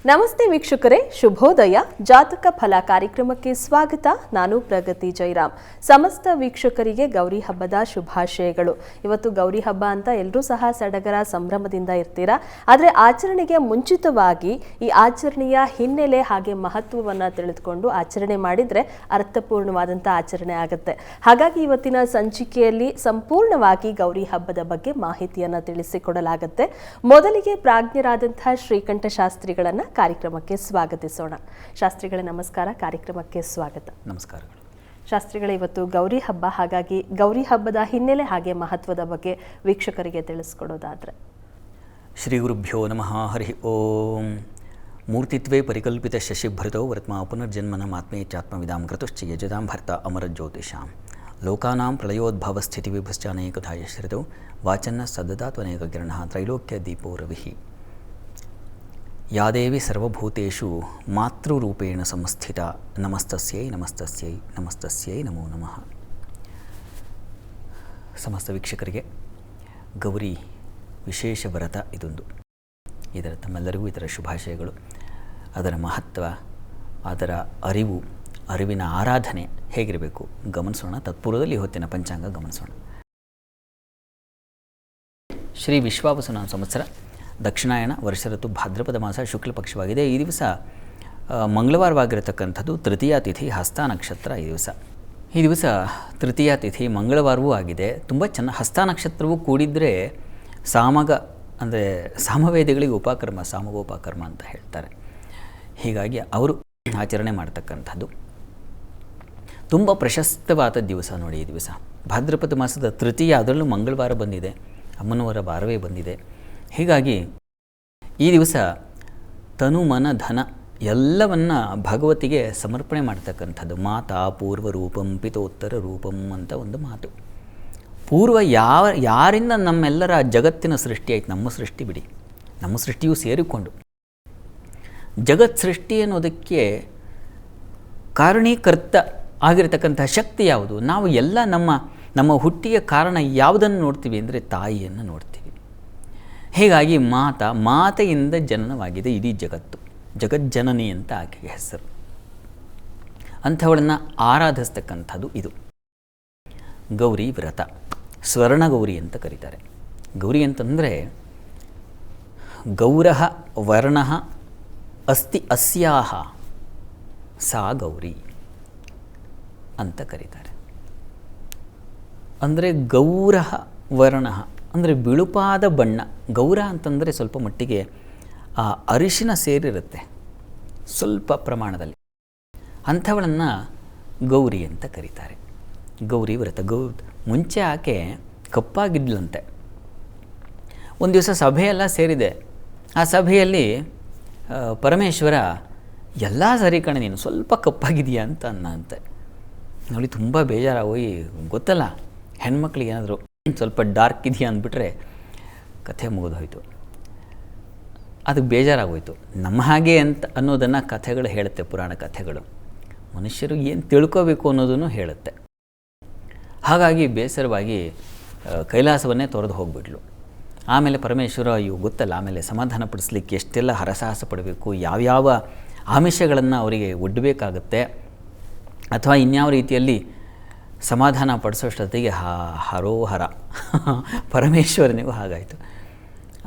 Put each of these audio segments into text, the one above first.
ನಮಸ್ತೆ ವೀಕ್ಷಕರೇ, ಶುಭೋದಯ. ಜಾತಕ ಫಲ ಕಾರ್ಯಕ್ರಮಕ್ಕೆ ಸ್ವಾಗತ. ನಾನು ಪ್ರಗತಿ ಜೈರಾಮ್. ಸಮಸ್ತ ವೀಕ್ಷಕರಿಗೆ ಗೌರಿ ಹಬ್ಬದ ಶುಭಾಶಯಗಳು. ಇವತ್ತು ಗೌರಿ ಹಬ್ಬ ಅಂತ ಎಲ್ಲರೂ ಸಹ ಸಡಗರ ಸಂಭ್ರಮದಿಂದ ಇರ್ತೀರಾ. ಆದರೆ ಆಚರಣೆಗೆ ಮುಂಚಿತವಾಗಿ ಈ ಆಚರಣೆಯ ಹಿನ್ನೆಲೆ ಹಾಗೆ ಮಹತ್ವವನ್ನು ತಿಳಿದುಕೊಂಡು ಆಚರಣೆ ಮಾಡಿದರೆ ಅರ್ಥಪೂರ್ಣವಾದಂಥ ಆಚರಣೆ ಆಗುತ್ತೆ. ಹಾಗಾಗಿ ಇವತ್ತಿನ ಸಂಚಿಕೆಯಲ್ಲಿ ಸಂಪೂರ್ಣವಾಗಿ ಗೌರಿ ಹಬ್ಬದ ಬಗ್ಗೆ ಮಾಹಿತಿಯನ್ನು ತಿಳಿಸಿಕೊಡಲಾಗುತ್ತೆ. ಮೊದಲಿಗೆ ಪ್ರಾಜ್ಞರಾದಂತಹ ಶ್ರೀಕಂಠ ಶಾಸ್ತ್ರಿಗಳನ್ನು ಕಾರ್ಯಕ್ರಮಕ್ಕೆ ಸ್ವಾಗತಿಸೋಣ. ಶಾಸ್ತ್ರಿಗಳೇ ನಮಸ್ಕಾರ, ಕಾರ್ಯಕ್ರಮಕ್ಕೆ ಸ್ವಾಗತ. ನಮಸ್ಕಾರಗಳು. ಶಾಸ್ತ್ರಿಗಳೇ, ಇವತ್ತು ಗೌರಿ ಹಬ್ಬ, ಹಾಗಾಗಿ ಗೌರಿ ಹಬ್ಬದ ಹಿನ್ನೆಲೆ ಹಾಗೆ ಮಹತ್ವದ ಬಗ್ಗೆ ವೀಕ್ಷಕರಿಗೆ ತಿಳಿಸ್ಕೊಡೋದಾದ್ರೆ. ಶ್ರೀ ಗುರುಭ್ಯೋ ನಮಃ. ಹರಿ ಓಂ. ಮೂರ್ತಿತ್ವೇ ಪರಿಕಲ್ಪಿತ ಶಶಿಭೃತೋ ವರ್ತ್ಮಾ ಪುನರ್ಜನ್ಮನ ಆತ್ಮೇ ಚಾತ್ಮವಿದಾಂ ಕೃತಶ್ಚ ಯಜದಾಂ ಭರ್ತ ಅಮರಜ್ಯೋತಿಷಾಂ ಲೋಕಾನಾಂ ಪ್ರಳಯೋದ್ಭವ ಸ್ಥಿತಿ ವಿಭಶ್ಚಾನೇಕಧಾಯ ಶ್ರಿತೋ ವಾಚನ್ನ ಸದದಾತ್ವನೇಕ ಕಿರಣಃ ತ್ರೈಲೋಕ್ಯ ದೀಪೋ ರವಿಃ. ಯಾ ದೇವಿ ಸರ್ವಭೂತೇಷು ಮಾತೃರೂಪೇಣ ಸಂಸ್ಥಿತ ನಮಸ್ತಸ್ಯೈ ನಮಸ್ತಸ್ಯೈ ನಮಸ್ತಸ್ಯೈ ನಮೋ ನಮಃ. ಸಮಸ್ತ ವೀಕ್ಷಕರಿಗೆ ಗೌರಿ ವಿಶೇಷ ವ್ರತ ಇದೊಂದು. ಇದರ ತಮ್ಮೆಲ್ಲರಿಗೂ ಇದರ ಶುಭಾಶಯಗಳು. ಅದರ ಮಹತ್ವ, ಅದರ ಅರಿವಿನ ಆರಾಧನೆ ಹೇಗಿರಬೇಕು ಗಮನಿಸೋಣ. ತತ್ಪೂರ್ವದಲ್ಲಿ ಹೊತ್ತಿನ ಪಂಚಾಂಗ ಗಮನಿಸೋಣ. ಶ್ರೀ ವಿಶ್ವಾವಸು ಸಂವತ್ಸರ, ದಕ್ಷಿಣಾಯಣ, ವರ್ಷ ಋತು ಭಾದ್ರಪದ ಮಾಸ, ಶುಕ್ಲ ಪಕ್ಷವಾಗಿದೆ. ಈ ದಿವಸ ಮಂಗಳವಾರವಾಗಿರತಕ್ಕಂಥದ್ದು. ತೃತೀಯ ತಿಥಿ ಹಸ್ತ ನಕ್ಷತ್ರ. ಈ ದಿವಸ ತೃತೀಯ ತಿಥಿ ಮಂಗಳವಾರವೂ ಆಗಿದೆ. ತುಂಬ ಚೆನ್ನಾಗಿ ಹಸ್ತ ನಕ್ಷತ್ರವೂ ಕೂಡಿದರೆ ಸಾಮಗ ಅಂದರೆ ಸಾಮವೇದಿಗಳಿಗೆ ಉಪಕರ್ಮ, ಸಾಮಗೋಪಕರ್ಮ ಅಂತ ಹೇಳ್ತಾರೆ. ಹೀಗಾಗಿ ಅವರು ಆಚರಣೆ ಮಾಡ್ತಕ್ಕಂಥದ್ದು ತುಂಬ ಪ್ರಶಸ್ತವಾದ ದಿವಸ ನೋಡಿ. ಈ ದಿವಸ ಭಾದ್ರಪದ ಮಾಸದ ತೃತೀಯ, ಅದರಲ್ಲೂ ಮಂಗಳವಾರ ಬಂದಿದೆ, ಅಮ್ಮನವರ ವಾರವೇ ಬಂದಿದೆ. ಹೀಗಾಗಿ ಈ ದಿವಸ ತನು ಮನ ಧನ ಎಲ್ಲವನ್ನ ಭಗವತಿಗೆ ಸಮರ್ಪಣೆ ಮಾಡ್ತಕ್ಕಂಥದ್ದು. ಮಾತಾ ಪೂರ್ವ ರೂಪಂ ಪಿತೋತ್ತರ ರೂಪಂ ಅಂತ ಒಂದು ಮಾತು. ಪೂರ್ವ ಯಾರಿಂದ ನಮ್ಮೆಲ್ಲರ ಜಗತ್ತಿನ ಸೃಷ್ಟಿ ಆಯ್ತು, ನಮ್ಮ ಸೃಷ್ಟಿ ಬಿಡಿ, ನಮ್ಮ ಸೃಷ್ಟಿಯೂ ಸೇರಿಕೊಂಡು ಜಗತ್ ಸೃಷ್ಟಿ ಅನ್ನೋದಕ್ಕೆ ಕಾರಣೀಕರ್ತ ಆಗಿರತಕ್ಕಂಥ ಶಕ್ತಿ ಯಾವುದು? ನಾವು ಎಲ್ಲ ನಮ್ಮ ಹುಟ್ಟಿಯ ಕಾರಣ ಯಾವುದನ್ನು ನೋಡ್ತೀವಿ ಅಂದರೆ ತಾಯಿಯನ್ನು ನೋಡ್ತೀವಿ. ಹೀಗಾಗಿ ಮಾತೆಯಿಂದ ಜನನವಾಗಿದೆ ಇಡೀ ಜಗತ್ತು. ಜಗಜ್ಜನನಿ ಅಂತ ಆಕೆಗೆ ಹೆಸರು. ಅಂಥವಳನ್ನು ಆರಾಧಿಸ್ತಕ್ಕಂಥದ್ದು ಇದು ಗೌರಿ ವ್ರತ. ಸ್ವರ್ಣ ಗೌರಿ ಅಂತ ಕರೀತಾರೆ. ಗೌರಿ ಅಂತಂದರೆ ಗೌರಃ ವರ್ಣಃ ಅಸ್ತಿ ಅಸ್ಯಾಹ ಸಾ ಗೌರಿ ಅಂತ ಕರೀತಾರೆ. ಅಂದರೆ ಗೌರಃ ವರ್ಣಃ ಅಂದರೆ ಬಿಳುಪಾದ ಬಣ್ಣ. ಗೌರ ಅಂತಂದರೆ ಸ್ವಲ್ಪ ಮಟ್ಟಿಗೆ ಆ ಅರಿಶಿನ ಸೇರಿರುತ್ತೆ ಸ್ವಲ್ಪ ಪ್ರಮಾಣದಲ್ಲಿ. ಅಂಥವಳನ್ನು ಗೌರಿ ಅಂತ ಕರೀತಾರೆ. ಗೌರಿ ವ್ರತ. ಮುಂಚೆ ಆಕೆ ಕಪ್ಪಾಗಿದ್ಲಂತೆ. ಒಂದು ದಿವಸ ಸಭೆಯೆಲ್ಲ ಸೇರಿದೆ. ಆ ಸಭೆಯಲ್ಲಿ ಪರಮೇಶ್ವರ ಎಲ್ಲ ಸರಿ ಕಣೆ, ನೀನು ಸ್ವಲ್ಪ ಕಪ್ಪಾಗಿದೆಯಾ ಅಂತ ಅನ್ನಂತೆ. ನೋಡಿ, ತುಂಬ ಬೇಜಾರಾಗೋಗಿ, ಗೊತ್ತಲ್ಲ ಹೆಣ್ಮಕ್ಳಿಗೆ ಏನಾದರೂ ಸ್ವಲ್ಪ ಡಾರ್ಕ್ ಇದೆಯಾ ಅಂದ್ಬಿಟ್ರೆ ಕಥೆ ಮುಗಿದೋಯ್ತು. ಅದಕ್ಕೆ ಬೇಜಾರಾಗೋಯ್ತು. ನಮ್ಮ ಹಾಗೆ ಅಂತ ಅನ್ನೋದನ್ನು ಕಥೆಗಳು ಹೇಳುತ್ತೆ, ಪುರಾಣ ಕಥೆಗಳು. ಮನುಷ್ಯರು ಏನು ತಿಳ್ಕೋಬೇಕು ಅನ್ನೋದನ್ನು ಹೇಳುತ್ತೆ. ಹಾಗಾಗಿ ಬೇಸರವಾಗಿ ಕೈಲಾಸವನ್ನೇ ತೊರೆದು ಹೋಗಿಬಿಟ್ಲು. ಆಮೇಲೆ ಪರಮೇಶ್ವರ ಗೊತ್ತಲ್ಲ, ಆಮೇಲೆ ಸಮಾಧಾನ ಪಡಿಸ್ಲಿಕ್ಕೆ ಎಷ್ಟೆಲ್ಲ ಹರಸಾಹಸ ಪಡಬೇಕು, ಯಾವ್ಯಾವ ಆಮಿಷಗಳನ್ನು ಅವರಿಗೆ ಒಡ್ಡಬೇಕಾಗತ್ತೆ, ಅಥವಾ ಇನ್ಯಾವ ರೀತಿಯಲ್ಲಿ ಸಮಾಧಾನ ಪಡಿಸೋಷ್ಟೊತ್ತಿಗೆ ಹರೋಹರ ಪರಮೇಶ್ವರನಿಗೂ ಹಾಗಾಯಿತು.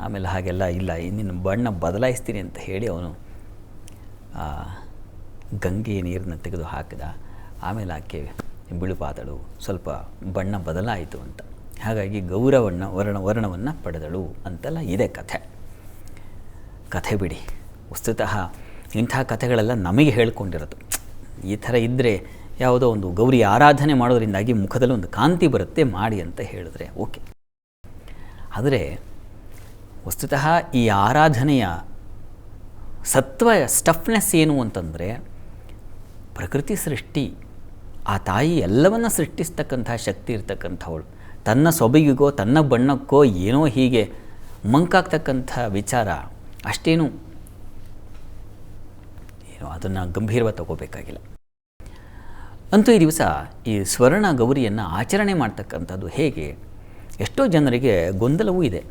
ಆಮೇಲೆ ಹಾಗೆಲ್ಲ ಇಲ್ಲ, ಇನ್ನಿನ್ನು ಬಣ್ಣ ಬದಲಾಯಿಸ್ತೀನಿ ಅಂತ ಹೇಳಿ ಅವನು ಗಂಗೆ ನೀರನ್ನು ತೆಗೆದು ಹಾಕಿದ. ಆಮೇಲೆ ಆಕೆ ಬಿಳುಪಾದಳು, ಸ್ವಲ್ಪ ಬಣ್ಣ ಬದಲಾಯಿತು ಅಂತ. ಹಾಗಾಗಿ ವರ್ಣವನ್ನು ಪಡೆದಳು ಅಂತೆಲ್ಲ ಇದೆ ಕಥೆ ಬಿಡಿ. ವಸ್ತುತಃ ಇಂಥ ಕಥೆಗಳೆಲ್ಲ ನಮಗೆ ಹೇಳ್ಕೊಂಡಿರೋದು. ಈ ಥರ ಇದ್ದರೆ ಯಾವುದೋ ಒಂದು ಗೌರಿ ಆರಾಧನೆ ಮಾಡೋದ್ರಿಂದಾಗಿ ಮುಖದಲ್ಲಿ ಒಂದು ಕಾಂತಿ ಬರುತ್ತೆ, ಮಾಡಿ ಅಂತ ಹೇಳಿದ್ರೆ ಓಕೆ. ಆದರೆ ವಸ್ತುತಃ ಈ ಆರಾಧನೆಯ ಸ್ಟಫ್ನೆಸ್ ಏನು ಅಂತಂದರೆ, ಪ್ರಕೃತಿ ಸೃಷ್ಟಿ, ಆ ತಾಯಿ ಎಲ್ಲವನ್ನ ಸೃಷ್ಟಿಸ್ತಕ್ಕಂಥ ಶಕ್ತಿ ಇರ್ತಕ್ಕಂಥವಳು. ತನ್ನ ಸೊಬಗಿಗೋ ತನ್ನ ಬಣ್ಣಕ್ಕೋ ಏನೋ ಹೀಗೆ ಮಂಕಾಗ್ತಕ್ಕಂಥ ವಿಚಾರ ಅಷ್ಟೇನು ಅದನ್ನು ಗಂಭೀರವಾಗಿ ತಗೋಬೇಕಾಗಿಲ್ಲ. ಅಂತೂ ಈ ದಿವಸ ಈ ಸ್ವರ್ಣ ಗೌರಿಯನ್ನು ಆಚರಣೆ ಮಾಡ್ತಕ್ಕಂಥದ್ದು ಹೇಗೆ? ಎಷ್ಟೋ ಜನರಿಗೆ ಗೊಂದಲವೂ ಇದೆ.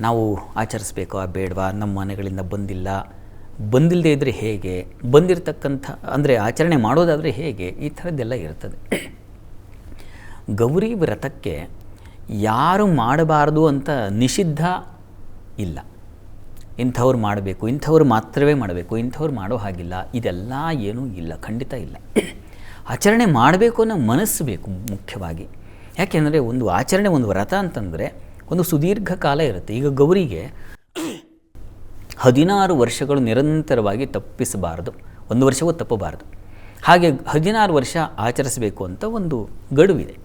ನಾವು ಆಚರಿಸಬೇಕೋ ಬೇಡವಾ, ನಮ್ಮ ಮನೆಗಳಿಂದ ಬಂದಿಲ್ಲ, ಬಂದಿಲ್ಲದೆ ಇದ್ದರೆ ಹೇಗೆ, ಬಂದಿರತಕ್ಕಂಥ ಅಂದರೆ ಆಚರಣೆ ಮಾಡೋದಾದರೆ ಹೇಗೆ, ಈ ಥರದ್ದೆಲ್ಲ ಇರ್ತದೆ. ಗೌರಿ ವ್ರತಕ್ಕೆ ಯಾರು ಮಾಡಬಾರ್ದು ಅಂತ ನಿಷಿದ್ಧ ಇಲ್ಲ. ಇಂಥವ್ರು ಮಾಡಬೇಕು, ಇಂಥವ್ರು ಮಾತ್ರವೇ ಮಾಡಬೇಕು, ಇಂಥವ್ರು ಮಾಡೋ ಹಾಗಿಲ್ಲ, ಇದೆಲ್ಲ ಏನೂ ಇಲ್ಲ, ಖಂಡಿತ ಇಲ್ಲ. ಆಚರಣೆ ಮಾಡಬೇಕು ಅನ್ನೋ ಮನಸ್ಸು ಬೇಕು ಮುಖ್ಯವಾಗಿ. ಯಾಕೆಂದರೆ ಒಂದು ಆಚರಣೆ, ಒಂದು ವ್ರತ ಅಂತಂದರೆ ಒಂದು ಸುದೀರ್ಘ ಕಾಲ ಇರುತ್ತೆ. ಈಗ ಗೌರಿಗೆ 16 ವರ್ಷಗಳು ನಿರಂತರವಾಗಿ ತಪ್ಪಿಸಬಾರದು, 1 ವರ್ಷವೂ ತಪ್ಪಬಾರದು. ಹಾಗೆ 16 ವರ್ಷ ಆಚರಿಸಬೇಕು ಅಂತ ಒಂದು ಗಡುವಿದೆ.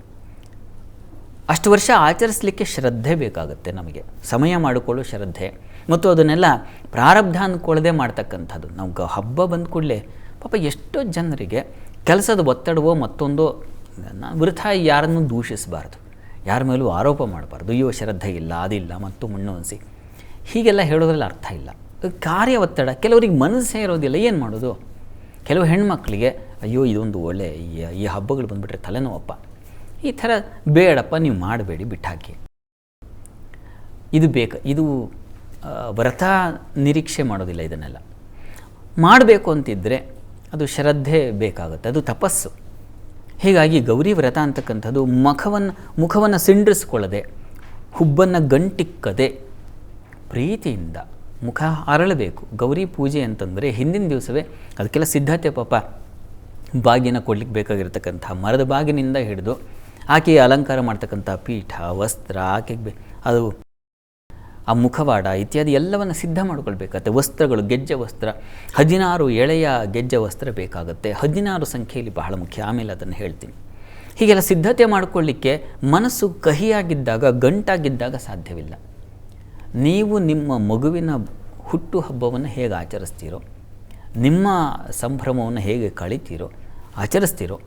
ಅಷ್ಟು ವರ್ಷ ಆಚರಿಸಲಿಕ್ಕೆ ಶ್ರದ್ಧೆ ಬೇಕಾಗುತ್ತೆ ನಮಗೆ, ಸಮಯ ಮಾಡಿಕೊಳ್ಳೋ ಶ್ರದ್ಧೆ, ಮತ್ತು ಅದನ್ನೆಲ್ಲ ಪ್ರಾರಬ್ಧ ಅಂದ್ಕೊಳ್ಳದೆ ಮಾಡ್ತಕ್ಕಂಥದ್ದು. ನಾವು ಹಬ್ಬ ಬಂದ ಕೂಡಲೇ ಪಾಪ ಎಷ್ಟೋ ಜನರಿಗೆ ಕೆಲಸದ ಒತ್ತಡವೋ ಮತ್ತೊಂದೋ, ವೃಥ ಯಾರನ್ನು ದೂಷಿಸಬಾರ್ದು, ಯಾರ ಮೇಲೂ ಆರೋಪ ಮಾಡಬಾರ್ದು. ಅಯ್ಯೋ ಶ್ರದ್ಧೆ ಇಲ್ಲ, ಅದಿಲ್ಲ, ಮತ್ತು ಮುಣ್ಣೊನ್ಸಿ ಹೀಗೆಲ್ಲ ಹೇಳೋದ್ರಲ್ಲಿ ಅರ್ಥ ಇಲ್ಲ. ಕಾರ್ಯ ಒತ್ತಡ, ಕೆಲವರಿಗೆ ಮನಸ್ಸೇ ಇರೋದಿಲ್ಲ, ಏನು ಮಾಡೋದು? ಕೆಲವು ಹೆಣ್ಮಕ್ಳಿಗೆ ಅಯ್ಯೋ ಇದೊಂದು ಒಳ್ಳೆ ಈ ಹಬ್ಬಗಳು ಬಂದುಬಿಟ್ರೆ ತಲೆನೋವಪ್ಪ, ಈ ಥರ ಬೇಡಪ್ಪ, ನೀವು ಮಾಡಬೇಡಿ, ಬಿಟ್ಟಾಕಿ. ಇದು ವ್ರತ ನಿರೀಕ್ಷೆ ಮಾಡೋದಿಲ್ಲ. ಇದನ್ನೆಲ್ಲ ಮಾಡಬೇಕು ಅಂತಿದ್ದರೆ ಅದು ಶ್ರದ್ಧೆ ಬೇಕಾಗುತ್ತೆ, ಅದು ತಪಸ್ಸು. ಹೀಗಾಗಿ ಗೌರಿ ವ್ರತ ಅಂತಕ್ಕಂಥದ್ದು ಮುಖವನ್ನು ಸಿಂಡ್ರಿಸ್ಕೊಳ್ಳದೆ, ಹುಬ್ಬನ್ನು ಗಂಟಿಕ್ಕದೆ, ಪ್ರೀತಿಯಿಂದ ಮುಖ ಅರಳಬೇಕು. ಗೌರಿ ಪೂಜೆ ಅಂತಂದರೆ ಹಿಂದಿನ ದಿವಸವೇ ಅದಕ್ಕೆಲ್ಲ ಸಿದ್ಧತೆ. ಪಾಪ ಬಾಗಿನ ಕೊಡ್ಲಿಕ್ಕೆ ಬೇಕಾಗಿರ್ತಕ್ಕಂಥ ಮರದ ಬಾಗಿನಿಂದ ಹಿಡಿದು ಆಕೆಗೆ ಅಲಂಕಾರ ಮಾಡ್ತಕ್ಕಂಥ ಪೀಠ, ವಸ್ತ್ರ, ಆಕೆಗೆ ಅದು ಆ ಮುಖವಾಡ ಇತ್ಯಾದಿ ಎಲ್ಲವನ್ನು ಸಿದ್ಧ ಮಾಡ್ಕೊಳ್ಬೇಕಾಗತ್ತೆ. ವಸ್ತ್ರಗಳು, ಗೆಜ್ಜೆ ವಸ್ತ್ರ, 16 ಎಳೆಯ ಗೆಜ್ಜೆ ವಸ್ತ್ರ ಬೇಕಾಗುತ್ತೆ. 16 ಸಂಖ್ಯೆಯಲ್ಲಿ ಬಹಳ ಮುಖ್ಯ, ಆಮೇಲೆ ಅದನ್ನು ಹೇಳ್ತೀನಿ. ಹೀಗೆಲ್ಲ ಸಿದ್ಧತೆ ಮಾಡಿಕೊಳ್ಳಿಕ್ಕೆ ಮನಸ್ಸು ಕಹಿಯಾಗಿದ್ದಾಗ, ಗಂಟಾಗಿದ್ದಾಗ ಸಾಧ್ಯವಿಲ್ಲ. ನೀವು ನಿಮ್ಮ ಮಗುವಿನ ಹುಟ್ಟು ಹಬ್ಬವನ್ನು ಹೇಗೆ ಆಚರಿಸ್ತೀರೋ, ನಿಮ್ಮ ಸಂಭ್ರಮವನ್ನು ಹೇಗೆ ಕಳಿತೀರೋ, ಆಚರಿಸ್ತೀರೋ,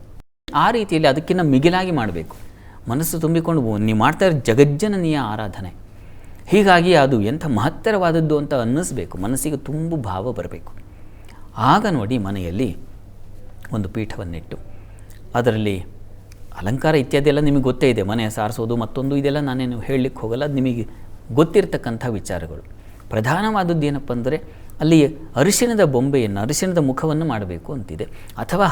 ಆ ರೀತಿಯಲ್ಲಿ ಅದಕ್ಕಿಂತ ಮಿಗಿಲಾಗಿ ಮಾಡಬೇಕು. ಮನಸ್ಸು ತುಂಬಿಕೊಂಡು ನೀವು ಮಾಡ್ತಾ ಇರೋ ಜಗಜ್ಜನನೀಯ ಆರಾಧನೆ, ಹೀಗಾಗಿ ಅದು ಎಂಥ ಮಹತ್ತರವಾದದ್ದು ಅಂತ ಅನ್ನಿಸ್ಬೇಕು, ಮನಸ್ಸಿಗೆ ತುಂಬ ಭಾವ ಬರಬೇಕು. ಆಗ ನೋಡಿ ಮನೆಯಲ್ಲಿ ಒಂದು ಪೀಠವನ್ನಿಟ್ಟು ಅದರಲ್ಲಿ ಅಲಂಕಾರ ಇತ್ಯಾದಿ ಎಲ್ಲ ನಿಮಗೆ ಗೊತ್ತೇ ಇದೆ. ಮನೆ ಸಾರಿಸೋದು ಮತ್ತೊಂದು ಇದೆಲ್ಲ ನಾನೇನು ಹೇಳಲಿಕ್ಕೆ ಹೋಗಲ್ಲ, ಅದು ನಿಮಗೆ ಗೊತ್ತಿರತಕ್ಕಂಥ ವಿಚಾರಗಳು. ಪ್ರಧಾನವಾದದ್ದು ಏನಪ್ಪ ಅಂದರೆ ಅಲ್ಲಿ ಅರಿಶಿಣದ ಬೊಂಬೆಯನ್ನು, ಅರಿಶಿಣದ ಮುಖವನ್ನು ಮಾಡಬೇಕು ಅಂತಿದೆ. ಅಥವಾ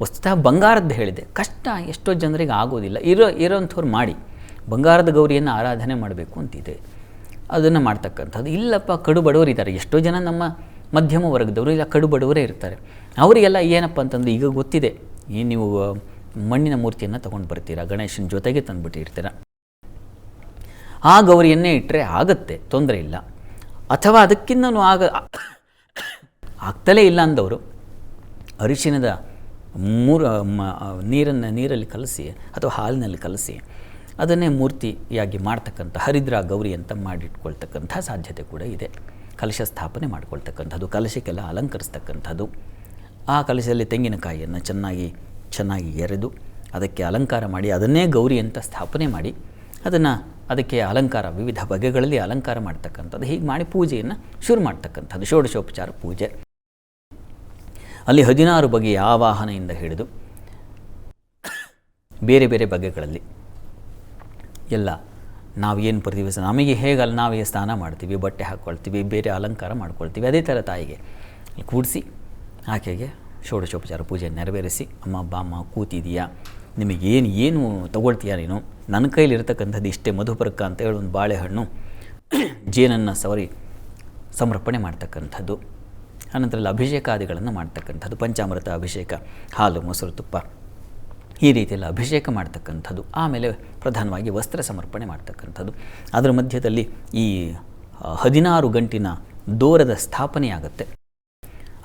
ವಸ್ತುತಃ ಬಂಗಾರದ್ದು ಹೇಳಿದೆ, ಕಷ್ಟ, ಎಷ್ಟೋ ಜನರಿಗೆ ಆಗೋದಿಲ್ಲ. ಇರೋಂಥವ್ರು ಮಾಡಿ ಬಂಗಾರದ ಗೌರಿಯನ್ನು ಆರಾಧನೆ ಮಾಡಬೇಕು ಅಂತಿದೆ, ಅದನ್ನು ಮಾಡ್ತಕ್ಕಂಥದ್ದು. ಇಲ್ಲಪ್ಪ ಕಡು ಬಡವರು ಇದ್ದಾರೆ, ಎಷ್ಟೋ ಜನ ನಮ್ಮ ಮಧ್ಯಮ ವರ್ಗದವರು ಇಲ್ಲ ಕಡು ಬಡವರೇ ಇರ್ತಾರೆ. ಅವರಿಗೆಲ್ಲ ಏನಪ್ಪ ಅಂತಂದರೆ ಈಗ ಗೊತ್ತಿದೆ, ನೀವು ಮಣ್ಣಿನ ಮೂರ್ತಿಯನ್ನು ತೊಗೊಂಡು ಬರ್ತೀರಾ, ಗಣೇಶನ ಜೊತೆಗೆ ತಂದುಬಿಟ್ಟಿರ್ತೀರ, ಆ ಗೌರಿಯನ್ನೇ ಇಟ್ಟರೆ ಆಗುತ್ತೆ, ತೊಂದರೆ ಇಲ್ಲ. ಅಥವಾ ಅದಕ್ಕಿಂತನೂ ಆಗ್ತಲೇ ಇಲ್ಲ ಅಂದವರು ಅರಿಶಿಣದ ನೀರಲ್ಲಿ ಕಲಸಿ ಅಥವಾ ಹಾಲಿನಲ್ಲಿ ಕಲಸಿ ಅದನ್ನೇ ಮೂರ್ತಿಯಾಗಿ ಮಾಡ್ತಕ್ಕಂಥ ಹರಿದ್ರಾ ಗೌರಿ ಅಂತ ಮಾಡಿಟ್ಕೊಳ್ತಕ್ಕಂಥ ಸಾಧ್ಯತೆ ಕೂಡ ಇದೆ. ಕಲಶ ಸ್ಥಾಪನೆ ಮಾಡ್ಕೊಳ್ತಕ್ಕಂಥದ್ದು, ಕಲಶಕ್ಕೆಲ್ಲ ಅಲಂಕರಿಸ್ತಕ್ಕಂಥದ್ದು. ಆ ಕಲಶದಲ್ಲಿ ತೆಂಗಿನಕಾಯಿಯನ್ನು ಚೆನ್ನಾಗಿ ಎರೆದು ಅದಕ್ಕೆ ಅಲಂಕಾರ ಮಾಡಿ ಅದನ್ನೇ ಗೌರಿ ಅಂತ ಸ್ಥಾಪನೆ ಮಾಡಿ ಅದಕ್ಕೆ ಅಲಂಕಾರ, ವಿವಿಧ ಬಗೆಗಳಲ್ಲಿ ಅಲಂಕಾರ ಮಾಡ್ತಕ್ಕಂಥದ್ದು. ಹೀಗೆ ಮಾಡಿ ಪೂಜೆಯನ್ನು ಶುರು ಮಾಡ್ತಕ್ಕಂಥದ್ದು, ಷೋಡಶೋಪಚಾರ ಪೂಜೆ. ಅಲ್ಲಿ 16 ಬಗೆಯ ಆವಾಹನೆಯಿಂದ ಹಿಡಿದು ಬೇರೆ ಬೇರೆ ಬಗೆಗಳಲ್ಲಿ ಎಲ್ಲ ನಾವೇನು ಪ್ರತಿ ದಿವಸ ನಮಗೆ ಹೇಗಲ್ಲ ನಾವೇ ಸ್ನಾನ ಮಾಡ್ತೀವಿ, ಬಟ್ಟೆ ಹಾಕ್ಕೊಳ್ತೀವಿ, ಬೇರೆ ಅಲಂಕಾರ ಮಾಡ್ಕೊಳ್ತೀವಿ, ಅದೇ ಥರ ತಾಯಿಗೆ ಕೂಡಿಸಿ ಆಕೆಗೆ ಷೋಡಶೋಪಚಾರ ಪೂಜೆ ನೆರವೇರಿಸಿ, ಅಮ್ಮ ಬಾಮ್ಮ ಕೂತಿದೆಯಾ, ನಿಮಗೇನು ತಗೊಳ್ತೀಯಾ ನೀನು, ನನ್ನ ಕೈಲಿರ್ತಕ್ಕಂಥದ್ದು ಇಷ್ಟೇ, ಮಧುಪರ್ಕ ಅಂತ ಹೇಳಿ ಒಂದು ಬಾಳೆಹಣ್ಣು, ಜೇನನ್ನು ಸವರಿ ಸಮರ್ಪಣೆ ಮಾಡ್ತಕ್ಕಂಥದ್ದು. ಅನಂತರ ಅಭಿಷೇಕಾದಿಗಳನ್ನು ಮಾಡ್ತಕ್ಕಂಥದ್ದು, ಪಂಚಾಮೃತ ಅಭಿಷೇಕ, ಹಾಲು, ಮೊಸರು, ತುಪ್ಪ, ಈ ರೀತಿಯೆಲ್ಲ ಅಭಿಷೇಕ ಮಾಡ್ತಕ್ಕಂಥದ್ದು. ಆಮೇಲೆ ಪ್ರಧಾನವಾಗಿ ವಸ್ತ್ರ ಸಮರ್ಪಣೆ ಮಾಡ್ತಕ್ಕಂಥದ್ದು. ಅದರ ಮಧ್ಯದಲ್ಲಿ ಈ 16 ಗಂಟಿನ ದೂರದ ಸ್ಥಾಪನೆಯಾಗುತ್ತೆ.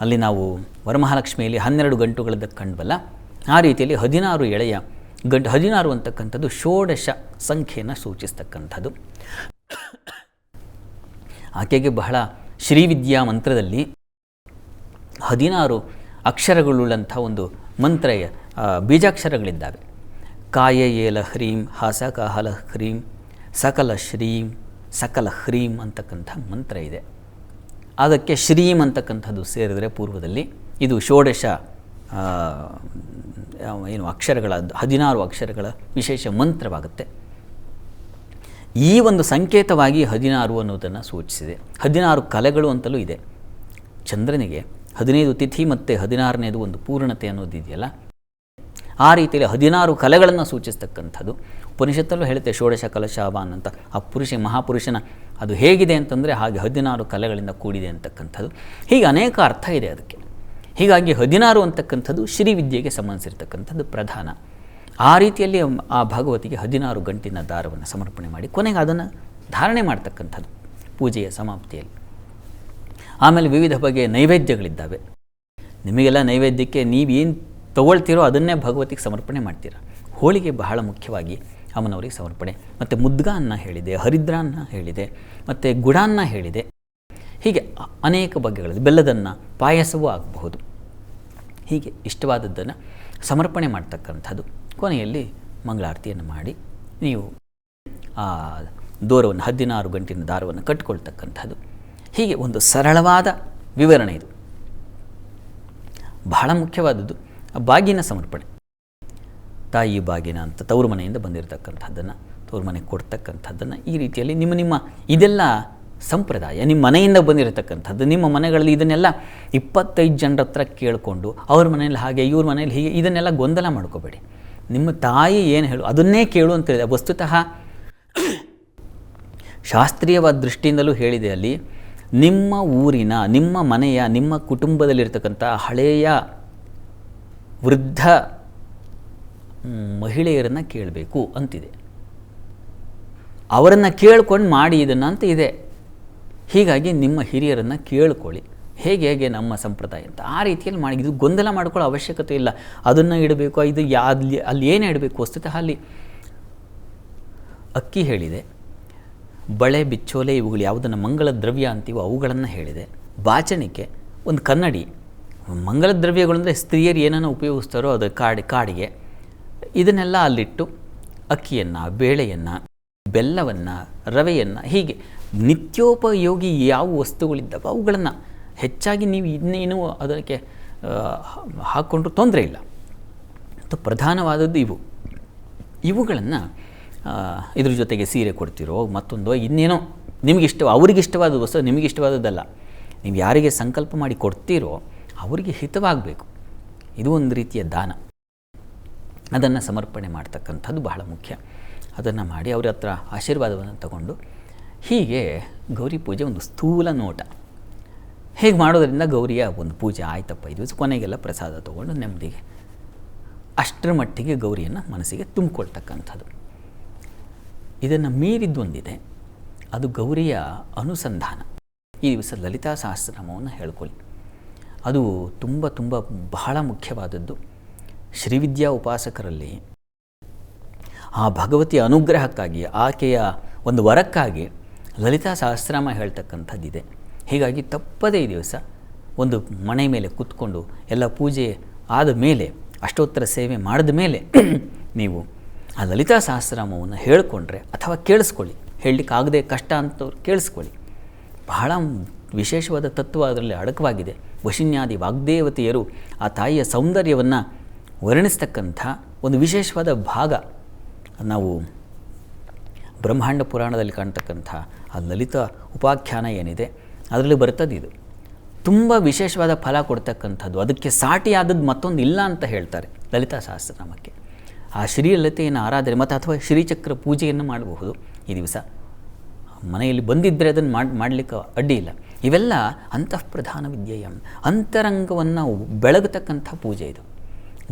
ಅಲ್ಲಿ ನಾವು ವರಮಹಾಲಕ್ಷ್ಮಿಯಲ್ಲಿ 12 ಗಂಟುಗಳದ್ದು ಕಂಡ್ವಲ್ಲ, ಆ ರೀತಿಯಲ್ಲಿ 16 ಎಳೆಯ ಗಂಟು. 16 ಅಂತಕ್ಕಂಥದ್ದು ಷೋಡಶ ಸಂಖ್ಯೆಯನ್ನು ಸೂಚಿಸ್ತಕ್ಕಂಥದ್ದು. ಆಕೆಗೆ ಬಹಳ ಶ್ರೀವಿದ್ಯಾ ಮಂತ್ರದಲ್ಲಿ 16 ಅಕ್ಷರಗಳುಳ್ಳಂಥ ಒಂದು ಮಂತ್ರ, ಬೀಜಾಕ್ಷರಗಳಿದ್ದಾವೆ. ಕಾಯ ಏಲ ಹ್ರೀಂ, ಹಾಸಕ ಹಲ ಹ್ರೀಂ, ಸಕಲ ಶ್ರೀಂ, ಸಕಲ ಹ್ರೀಂ ಅಂತಕ್ಕಂಥ ಮಂತ್ರ ಇದೆ. ಅದಕ್ಕೆ ಶ್ರೀಂ ಅಂತಕ್ಕಂಥದ್ದು ಸೇರಿದರೆ ಪೂರ್ವದಲ್ಲಿ ಇದು ಷೋಡಶ ಅಕ್ಷರಗಳ 16 ಅಕ್ಷರಗಳ ವಿಶೇಷ ಮಂತ್ರವಾಗುತ್ತೆ. ಈ ಒಂದು ಸಂಕೇತವಾಗಿ 16 ಅನ್ನೋದನ್ನು ಸೂಚಿಸಿದೆ. 16 ಕಲೆಗಳು ಅಂತಲೂ ಇದೆ. ಚಂದ್ರನಿಗೆ 15 ತಿಥಿ ಮತ್ತು 16ನೇದು ಒಂದು ಪೂರ್ಣತೆ ಅನ್ನೋದಿದೆಯಲ್ಲ, ಆ ರೀತಿಯಲ್ಲಿ 16 ಕಲೆಗಳನ್ನು ಸೂಚಿಸ್ತಕ್ಕಂಥದ್ದು. ಉಪನಿಷತ್ತಲ್ಲೂ ಹೇಳುತ್ತೆ ಷೋಡಶ ಕಲಶಾವಾನ್ ಅಂತ. ಆ ಮಹಾಪುರುಷನ ಅದು ಹೇಗಿದೆ ಅಂತಂದರೆ ಹಾಗೆ 16 ಕಲೆಗಳಿಂದ ಕೂಡಿದೆ ಅಂತಕ್ಕಂಥದ್ದು. ಹೀಗೆ ಅನೇಕ ಅರ್ಥ ಇದೆ ಅದಕ್ಕೆ. ಹೀಗಾಗಿ 16 ಅಂತಕ್ಕಂಥದ್ದು ಶ್ರೀವಿದ್ಯೆಗೆ ಸಂಬಂಧಿಸಿರ್ತಕ್ಕಂಥದ್ದು ಪ್ರಧಾನ. ಆ ರೀತಿಯಲ್ಲಿ ಆ ಭಗವತಿಗೆ 16 ಗಂಟಿನ ದಾರವನ್ನು ಸಮರ್ಪಣೆ ಮಾಡಿ ಕೊನೆಗೆ ಅದನ್ನು ಧಾರಣೆ ಮಾಡ್ತಕ್ಕಂಥದ್ದು ಪೂಜೆಯ ಸಮಾಪ್ತಿಯಲ್ಲಿ. ಆಮೇಲೆ ವಿವಿಧ ಬಗೆಯ ನೈವೇದ್ಯಗಳಿದ್ದಾವೆ. ನಿಮಗೆಲ್ಲ ನೈವೇದ್ಯಕ್ಕೆ ನೀವೇನು ತಗೊಳ್ತೀರೋ ಅದನ್ನೇ ಭಗವತಿಗೆ ಸಮರ್ಪಣೆ ಮಾಡ್ತೀರ. ಹೋಳಿಗೆ ಬಹಳ ಮುಖ್ಯವಾಗಿ ಅಮ್ಮನವರಿಗೆ ಸಮರ್ಪಣೆ. ಮತ್ತು ಮುದ್ಗಾನ್ನ ಹೇಳಿದೆ, ಹರಿದ್ರಾನ್ನ ಹೇಳಿದೆ, ಮತ್ತು ಗುಡಾನ್ನ ಹೇಳಿದೆ. ಹೀಗೆ ಅನೇಕ ಬಗೆಗಳಲ್ಲಿ ಬೆಲ್ಲದನ್ನ, ಪಾಯಸವೂ ಆಗಬಹುದು. ಹೀಗೆ ಇಷ್ಟವಾದದ್ದನ್ನು ಸಮರ್ಪಣೆ ಮಾಡ್ತಕ್ಕಂಥದ್ದು. ಕೊನೆಯಲ್ಲಿ ಮಂಗಳಾರತಿಯನ್ನು ಮಾಡಿ ನೀವು ಆ ದೂರವನ್ನು 16 ಗಂಟಿನ ದಾರವನ್ನು ಕಟ್ಟಿಕೊಳ್ತಕ್ಕಂಥದ್ದು. ಹೀಗೆ ಒಂದು ಸರಳವಾದ ವಿವರಣೆ ಇದು. ಬಹಳ ಮುಖ್ಯವಾದದ್ದು ಬಾಗಿನ ಸಮರ್ಪಣೆ. ತಾಯಿ ಬಾಗಿನ ಅಂತ ತವರು ಮನೆಯಿಂದ ಬಂದಿರತಕ್ಕಂಥದ್ದನ್ನು ತವರು ಮನೆಗೆ ಕೊಡ್ತಕ್ಕಂಥದ್ದನ್ನು ಈ ರೀತಿಯಲ್ಲಿ ನಿಮ್ಮ ಇದೆಲ್ಲ ಸಂಪ್ರದಾಯ. ನಿಮ್ಮ ಮನೆಯಿಂದ ಬಂದಿರತಕ್ಕಂಥದ್ದು. ನಿಮ್ಮ ಮನೆಗಳಲ್ಲಿ ಇದನ್ನೆಲ್ಲ 25 ಜನರ ಹತ್ರ ಕೇಳಿಕೊಂಡು ಅವ್ರ ಮನೇಲಿ ಹಾಗೆ ಇವ್ರ ಮನೇಲಿ ಹೀಗೆ ಇದನ್ನೆಲ್ಲ ಗೊಂದಲ ಮಾಡ್ಕೋಬೇಡಿ. ನಿಮ್ಮ ತಾಯಿ ಏನು ಹೇಳು ಅದನ್ನೇ ಕೇಳು ಅಂತ ಹೇಳಿದೆ. ವಸ್ತುತಃ ಶಾಸ್ತ್ರೀಯವಾದ ದೃಷ್ಟಿಯಿಂದಲೂ ಹೇಳಿದೆ ಅಲ್ಲಿ. ನಿಮ್ಮ ಊರಿನ, ನಿಮ್ಮ ಮನೆಯ, ನಿಮ್ಮ ಕುಟುಂಬದಲ್ಲಿರ್ತಕ್ಕಂಥ ಹಳೆಯ ವೃದ್ಧ ಮಹಿಳೆಯರನ್ನು ಕೇಳಬೇಕು ಅಂತಿದೆ. ಅವರನ್ನು ಕೇಳ್ಕೊಂಡು ಮಾಡಿ ಇದನ್ನು ಅಂತ ಇದೆ. ಹೀಗಾಗಿ ನಿಮ್ಮ ಹಿರಿಯರನ್ನು ಕೇಳ್ಕೊಳ್ಳಿ, ಹೇಗೆ ನಮ್ಮ ಸಂಪ್ರದಾಯ ಅಂತ ಆ ರೀತಿಯಲ್ಲಿ ಮಾಡಿ. ಇದು ಗೊಂದಲ ಮಾಡ್ಕೊಳ್ಳೋ ಅವಶ್ಯಕತೆ ಇಲ್ಲ. ಅದನ್ನು ಇಡಬೇಕು, ಇದು ಅಲ್ಲಿ ಏನು ಇಡಬೇಕು. ವಸ್ತುತಃ ಅಲ್ಲಿ ಅಕ್ಕಿ ಹೇಳಿದೆ, ಬಳೆ ಬಿಚ್ಚೋಲೆ ಇವುಗಳು ಯಾವುದನ್ನು ಮಂಗಳ ದ್ರವ್ಯ ಅಂತೀವೋ ಅವುಗಳನ್ನು ಹೇಳಿದೆ. ಬಾಚಣಿಕೆ, ಒಂದು ಕನ್ನಡಿ. ಮಂಗಲ ದ್ರವ್ಯಗಳು ಅಂದರೆ ಸ್ತ್ರೀಯರು ಏನನ್ನು ಉಪಯೋಗಿಸ್ತಾರೋ ಅದು ಕಾಡಿಗೆ ಇದನ್ನೆಲ್ಲ ಅಲ್ಲಿಟ್ಟು ಅಕ್ಕಿಯನ್ನು, ಬೇಳೆಯನ್ನು, ಬೆಲ್ಲವನ್ನು, ರವೆಯನ್ನು, ಹೀಗೆ ನಿತ್ಯೋಪಯೋಗಿ ಯಾವ ವಸ್ತುಗಳಿದ್ದಾವೆ ಅವುಗಳನ್ನು ಹೆಚ್ಚಾಗಿ ನೀವು ಇನ್ನೇನು ಅದಕ್ಕೆ ಹಾಕ್ಕೊಂಡ್ರೂ ತೊಂದರೆ ಇಲ್ಲ. ಮತ್ತು ಪ್ರಧಾನವಾದದ್ದು ಇವುಗಳನ್ನು ಇದ್ರ ಜೊತೆಗೆ ಸೀರೆ ಕೊಡ್ತಿರೋ ಮತ್ತೊಂದು ಇನ್ನೇನೋ ನಿಮಗಿಷ್ಟ, ಅವರಿಗಿಷ್ಟವಾದ ವಸ್ತು ನಿಮಗಿಷ್ಟವಾದದ್ದಲ್ಲ. ನೀವು ಯಾರಿಗೆ ಸಂಕಲ್ಪ ಮಾಡಿ ಕೊಡ್ತೀರೋ ಅವರಿಗೆ ಹಿತವಾಗಬೇಕು. ಇದು ಒಂದು ರೀತಿಯ ದಾನ. ಅದನ್ನು ಸಮರ್ಪಣೆ ಮಾಡ್ತಕ್ಕಂಥದ್ದು ಬಹಳ ಮುಖ್ಯ. ಅದನ್ನು ಮಾಡಿ ಅವ್ರ ಹತ್ರ ಆಶೀರ್ವಾದವನ್ನು ತಗೊಂಡು ಹೀಗೆ ಗೌರಿ ಪೂಜೆ ಒಂದು ಸ್ಥೂಲ ನೋಟ. ಹೇಗೆ ಮಾಡೋದರಿಂದ ಗೌರಿಯ ಒಂದು ಪೂಜೆ ಆಯ್ತಪ್ಪ, ಇದು ಕೊನೆಗೆಲ್ಲ ಪ್ರಸಾದ ತೊಗೊಂಡು ನೆಮ್ಮದಿಗೆ ಅಷ್ಟರ ಮಟ್ಟಿಗೆ ಗೌರಿಯನ್ನು ಮನಸ್ಸಿಗೆ ತುಂಬಿಕೊಳ್ತಕ್ಕಂಥದ್ದು. ಇದನ್ನು ಮೀರಿದ್ದೊಂದಿದೆ, ಅದು ಗೌರಿಯ ಅನುಸಂಧಾನ. ಈ ದಿವಸ ಲಲಿತಾ ಸಹಸ್ರನಾಮವನ್ನು ಹೇಳ್ಕೊಳ್ಳಿ. ಅದು ತುಂಬ ತುಂಬ ಬಹಳ ಮುಖ್ಯವಾದದ್ದು. ಶ್ರೀವಿದ್ಯಾ ಉಪಾಸಕರಲ್ಲಿ ಆ ಭಗವತಿಯ ಅನುಗ್ರಹಕ್ಕಾಗಿ, ಆಕೆಯ ಒಂದು ವರಕ್ಕಾಗಿ ಲಲಿತಾ ಸಹಸ್ರನಾಮ ಹೇಳ್ತಕ್ಕಂಥದ್ದಿದೆ. ಹೀಗಾಗಿ ತಪ್ಪದೇ ಈ ದಿವಸ ಒಂದು ಮನೆ ಮೇಲೆ ಕೂತ್ಕೊಂಡು ಎಲ್ಲ ಪೂಜೆ ಆದ ಮೇಲೆ, ಅಷ್ಟೋತ್ತರ ಸೇವೆ ಮಾಡಿದ ಮೇಲೆ ನೀವು ಆ ಲಲಿತಾ ಸಹಸ್ರನಾಮವನ್ನು ಹೇಳಿಕೊಂಡ್ರೆ ಅಥವಾ ಕೇಳಿಸ್ಕೊಳ್ಳಿ, ಹೇಳಲಿಕ್ಕಾಗದೆ ಕಷ್ಟ ಅಂತವ್ರು ಕೇಳಿಸ್ಕೊಳ್ಳಿ. ಬಹಳ ವಿಶೇಷವಾದ ತತ್ವ ಅದರಲ್ಲಿ ಅಡಕವಾಗಿದೆ. ವಶಿನ್ಯಾದಿ ವಾಗ್ದೇವತೆಯರು ಆ ತಾಯಿಯ ಸೌಂದರ್ಯವನ್ನು ವರ್ಣಿಸ್ತಕ್ಕಂಥ ಒಂದು ವಿಶೇಷವಾದ ಭಾಗ ನಾವು ಬ್ರಹ್ಮಾಂಡ ಪುರಾಣದಲ್ಲಿ ಕಾಣ್ತಕ್ಕಂಥ ಆ ಲಲಿತಾ ಉಪಾಖ್ಯಾನ ಏನಿದೆ ಅದರಲ್ಲಿ ಬರ್ತದೆ. ಇದು ತುಂಬ ವಿಶೇಷವಾದ ಫಲ ಕೊಡ್ತಕ್ಕಂಥದ್ದು. ಅದಕ್ಕೆ ಸಾಟಿಯಾದದ್ದು ಮತ್ತೊಂದು ಇಲ್ಲ ಅಂತ ಹೇಳ್ತಾರೆ ಲಲಿತಾ ಸಹಸ್ರನಾಮಕ್ಕೆ. ಆ ಶ್ರೀಲಲಿತೆಯನ್ನು ಆರಾಧನೆ ಮತ್ತು ಅಥವಾ ಶ್ರೀಚಕ್ರ ಪೂಜೆಯನ್ನು ಮಾಡಬಹುದು ಈ ದಿವಸ. ಮನೆಯಲ್ಲಿ ಬಂದಿದ್ದರೆ ಅದನ್ನು ಮಾಡಲಿಕ್ಕೆ ಅಡ್ಡಿ ಇಲ್ಲ. ಇವೆಲ್ಲ ಅಂತಃಪ್ರಧಾನ ವಿದ್ಯೆಯ ಅಂತರಂಗವನ್ನು ಬೆಳಗತಕ್ಕಂಥ ಪೂಜೆ ಇದು.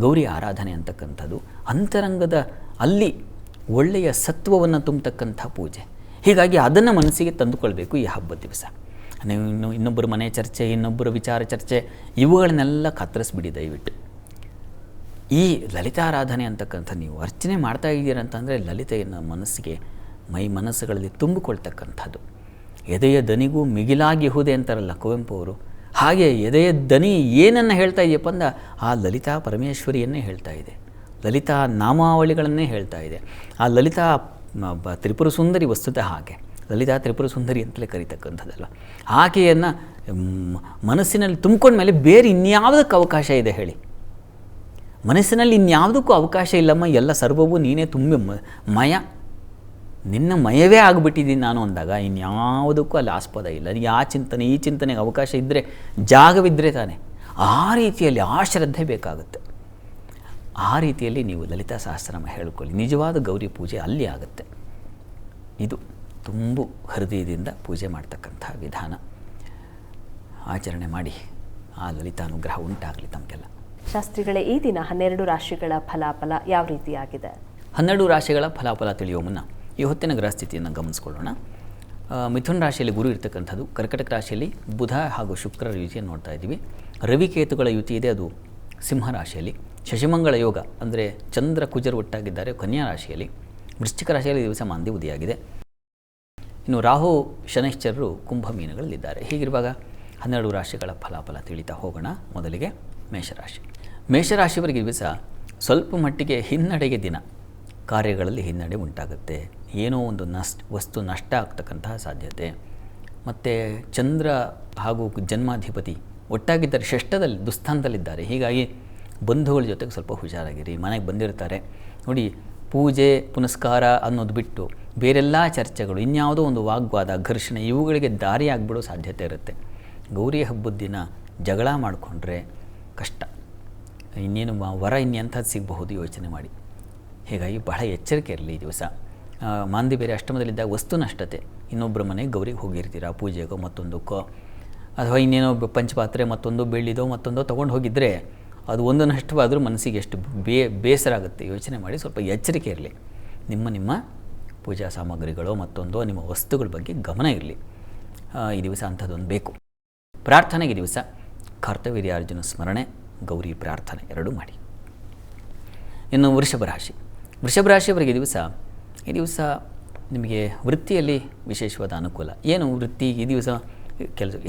ಗೌರಿ ಆರಾಧನೆ ಅಂತಕ್ಕಂಥದ್ದು ಅಂತರಂಗದ ಅಲ್ಲಿ ಒಳ್ಳೆಯ ಸತ್ವವನ್ನು ತುಂಬತಕ್ಕಂಥ ಪೂಜೆ. ಹೀಗಾಗಿ ಅದನ್ನು ಮನಸ್ಸಿಗೆ ತಂದುಕೊಳ್ಬೇಕು ಈ ಹಬ್ಬದ ದಿವಸ. ನೀವು ಇನ್ನೊಬ್ಬರ ಮನೆ ಚರ್ಚೆ, ಇನ್ನೊಬ್ಬರ ವಿಚಾರ ಚರ್ಚೆ ಇವುಗಳನ್ನೆಲ್ಲ ಕತ್ತರಿಸ್ಬಿಡಿ ದಯವಿಟ್ಟು. ಈ ಲಲಿತಾರಾಧನೆ ಅಂತಕ್ಕಂಥ ನೀವು ಅರ್ಚನೆ ಮಾಡ್ತಾ ಇದ್ದೀರಂತಂದರೆ ಲಲಿತೆಯನ್ನು ಮನಸ್ಸಿಗೆ ಮನಸ್ಸುಗಳಲ್ಲಿ ತುಂಬಿಕೊಳ್ತಕ್ಕಂಥದ್ದು. ಎದೆಯ ದನಿಗೂ ಮಿಗಿಲಾಗಿಹುದೆ ಅಂತಾರಲ್ಲ ಕುವೆಂಪು ಅವರು. ಹಾಗೆ ಎದೆಯ ದನಿ ಏನನ್ನು ಹೇಳ್ತಾ ಇದೆಯಪ್ಪ ಅಂದ್ರೆ ಆ ಲಲಿತಾ ಪರಮೇಶ್ವರಿಯನ್ನೇ ಹೇಳ್ತಾ ಇದೆ, ಲಲಿತಾ ನಾಮಾವಳಿಗಳನ್ನೇ ಹೇಳ್ತಾ ಇದೆ. ಆ ಲಲಿತಾ ತ್ರಿಪುರ ಸುಂದರಿ ವಸ್ತುತಃ ಹಾಗೆ ಲಲಿತಾ ತ್ರಿಪುರ ಸುಂದರಿ ಅಂತಲೇ ಕರೀತಕ್ಕಂಥದ್ದಲ್ಲ. ಆಕೆಯನ್ನು ಮನಸ್ಸಿನಲ್ಲಿ ತುಂಬಿಕೊಂಡ್ಮೇಲೆ ಬೇರೆ ಇನ್ಯಾವುದಕ್ಕೆ ಅವಕಾಶ ಇದೆ ಹೇಳಿ? ಮನಸ್ಸಿನಲ್ಲಿ ಇನ್ಯಾವುದಕ್ಕೂ ಅವಕಾಶ ಇಲ್ಲಮ್ಮ, ಎಲ್ಲ ಸರ್ವವೂ ನೀನೇ ತುಂಬಿ ಮಯ. ನಿನ್ನ ಮಯವೇ ಆಗಿಬಿಟ್ಟಿದ್ದೀನಿ ನಾನು ಅಂದಾಗ ಇನ್ಯಾವುದಕ್ಕೂ ಅಲ್ಲಿ ಆಸ್ಪದ ಇಲ್ಲ. ಆ ಚಿಂತನೆ ಈ ಚಿಂತನೆಗೆ ಅವಕಾಶ ಇದ್ದರೆ, ಜಾಗವಿದ್ದರೆ ತಾನೆ. ಆ ರೀತಿಯಲ್ಲಿ ಆ ಶ್ರದ್ಧೆ ಬೇಕಾಗುತ್ತೆ. ಆ ರೀತಿಯಲ್ಲಿ ನೀವು ಲಲಿತಾ ಸಹಸ್ರನಾಮ ಹೇಳ್ಕೊಳ್ಳಿ. ನಿಜವಾದ ಗೌರಿ ಪೂಜೆ ಅಲ್ಲಿ ಆಗುತ್ತೆ. ಇದು ತುಂಬ ಹೃದಯದಿಂದ ಪೂಜೆ ಮಾಡ್ತಕ್ಕಂಥ ವಿಧಾನ. ಆಚರಣೆ ಮಾಡಿ, ಆ ಲಲಿತಾ ಅನುಗ್ರಹ ಉಂಟಾಗಲಿ ತಮಗೆಲ್ಲ. ಶಾಸ್ತ್ರಿಗಳೇ, ಈ ದಿನ 12 ರಾಶಿಗಳ ಫಲಾಫಲ ಯಾವ ರೀತಿಯಾಗಿದೆ? 12 ರಾಶಿಗಳ ಫಲಾಫಲ ತಿಳಿಯುವ ಮುನ್ನ ಈ ಹೊತ್ತಿನ ಗ್ರಹಸ್ಥಿತಿಯನ್ನು ಗಮನಿಸ್ಕೊಳ್ಳೋಣ. ಮಿಥುನ ರಾಶಿಯಲ್ಲಿ ಗುರು ಇರ್ತಕ್ಕಂಥದ್ದು, ಕರ್ಕಟಕ ರಾಶಿಯಲ್ಲಿ ಬುಧ ಹಾಗೂ ಶುಕ್ರರ ಯುತಿಯನ್ನು ನೋಡ್ತಾ ಇದ್ದೀವಿ. ರವಿಕೇತುಗಳ ಯುತಿ ಇದೆ, ಅದು ಸಿಂಹ ರಾಶಿಯಲ್ಲಿ. ಶಶಿಮಂಗಳ ಯೋಗ ಅಂದರೆ ಚಂದ್ರ ಕುಜರು ಒಟ್ಟಾಗಿದ್ದಾರೆ ಕನ್ಯಾ ರಾಶಿಯಲ್ಲಿ. ವೃಶ್ಚಿಕ ರಾಶಿಯಲ್ಲಿ ದಿವಸ ಮಾಂದಿ ಉದಿಯಾಗಿದೆ. ಇನ್ನು ರಾಹು ಶನೈಶ್ಚರರು ಕುಂಭ ಮೀನುಗಳಲ್ಲಿದ್ದಾರೆ. ಹೀಗಿರುವಾಗ 12 ರಾಶಿಗಳ ಫಲಾಫಲ ತಿಳಿತಾ ಹೋಗೋಣ. ಮೊದಲಿಗೆ ಮೇಷರಾಶಿ. ಮೇಷರಾಶಿಯವರಿಗೆ ದಿವಸ ಸ್ವಲ್ಪ ಮಟ್ಟಿಗೆ ಹಿನ್ನಡೆಗೆ ದಿನ. ಕಾರ್ಯಗಳಲ್ಲಿ ಹಿನ್ನಡೆ ಉಂಟಾಗುತ್ತೆ. ಏನೋ ಒಂದು ವಸ್ತು ನಷ್ಟ ಆಗ್ತಕ್ಕಂತಹ ಸಾಧ್ಯತೆ. ಮತ್ತು ಚಂದ್ರ ಹಾಗೂ ಜನ್ಮಾಧಿಪತಿ ಒಟ್ಟಾಗಿದ್ದಾರೆ, ಷಷ್ಠದಲ್ಲಿ ದುಸ್ಥಾನದಲ್ಲಿದ್ದಾರೆ. ಹೀಗಾಗಿ ಬಂಧುಗಳ ಜೊತೆಗೆ ಸ್ವಲ್ಪ ಹುಷಾರಾಗಿರಿ. ಮನೆಗೆ ಬಂದಿರ್ತಾರೆ ನೋಡಿ, ಪೂಜೆ ಪುನಸ್ಕಾರ ಅನ್ನೋದು ಬಿಟ್ಟು ಬೇರೆಲ್ಲ ಚರ್ಚೆಗಳು, ಇನ್ಯಾವುದೋ ಒಂದು ವಾಗ್ವಾದ, ಘರ್ಷಣೆ, ಇವುಗಳಿಗೆ ದಾರಿ ಆಗಿಬಿಡೋ ಸಾಧ್ಯತೆ ಇರುತ್ತೆ. ಗೌರಿ ಹಬ್ಬದ ದಿನ ಜಗಳ ಮಾಡಿಕೊಂಡ್ರೆ ಕಷ್ಟ. ಇನ್ನೇನು ವರ ಇನ್ನೆಂಥದ್ದು ಸಿಗಬಹುದು ಯೋಚನೆ ಮಾಡಿ. ಹೀಗಾಗಿ ಬಹಳ ಎಚ್ಚರಿಕೆ ಇರಲಿ ಈ ದಿವಸ. ಮಾಂದಿ ಬೇರೆ ಅಷ್ಟಮದಲ್ಲಿದ್ದಾಗ ವಸ್ತು ನಷ್ಟತೆ. ಇನ್ನೊಬ್ಬರ ಮನೆಗೆ ಗೌರಿಗೆ ಹೋಗಿರ್ತೀರ ಪೂಜೆಗೋ ಮತ್ತೊಂದಕ್ಕೋ, ಅಥವಾ ಇನ್ನೇನೋ ಪಂಚಪಾತ್ರೆ ಮತ್ತೊಂದು ಬೆಳ್ಳಿದೋ ಮತ್ತೊಂದೋ ತೊಗೊಂಡು ಹೋಗಿದ್ದರೆ ಅದು ಒಂದು ನಷ್ಟವಾದರೂ ಮನಸ್ಸಿಗೆ ಎಷ್ಟು ಬೇಸರ ಆಗುತ್ತೆ. ಯೋಚನೆ ಮಾಡಿ, ಸ್ವಲ್ಪ ಎಚ್ಚರಿಕೆ ಇರಲಿ. ನಿಮ್ಮ ಪೂಜಾ ಸಾಮಗ್ರಿಗಳೋ ಮತ್ತೊಂದೋ ನಿಮ್ಮ ವಸ್ತುಗಳ ಬಗ್ಗೆ ಗಮನ ಇರಲಿ. ಈ ದಿವಸ ಅಂಥದ್ದೊಂದು ಬೇಕು. ಪ್ರಾರ್ಥನೆಗೆ ದಿವಸ ಕರ್ತವೀರ್ಯಾರ್ಜುನ ಸ್ಮರಣೆ, ಗೌರಿ ಪ್ರಾರ್ಥನೆ ಎರಡೂ ಮಾಡಿ. ಇನ್ನು ವೃಷಭ ರಾಶಿ. ವೃಷಭ ರಾಶಿಯವರಿಗೆ ಈ ದಿವಸ ನಿಮಗೆ ವೃತ್ತಿಯಲ್ಲಿ ವಿಶೇಷವಾದ ಅನುಕೂಲ. ಏನು ವೃತ್ತಿ ಈ ದಿವಸ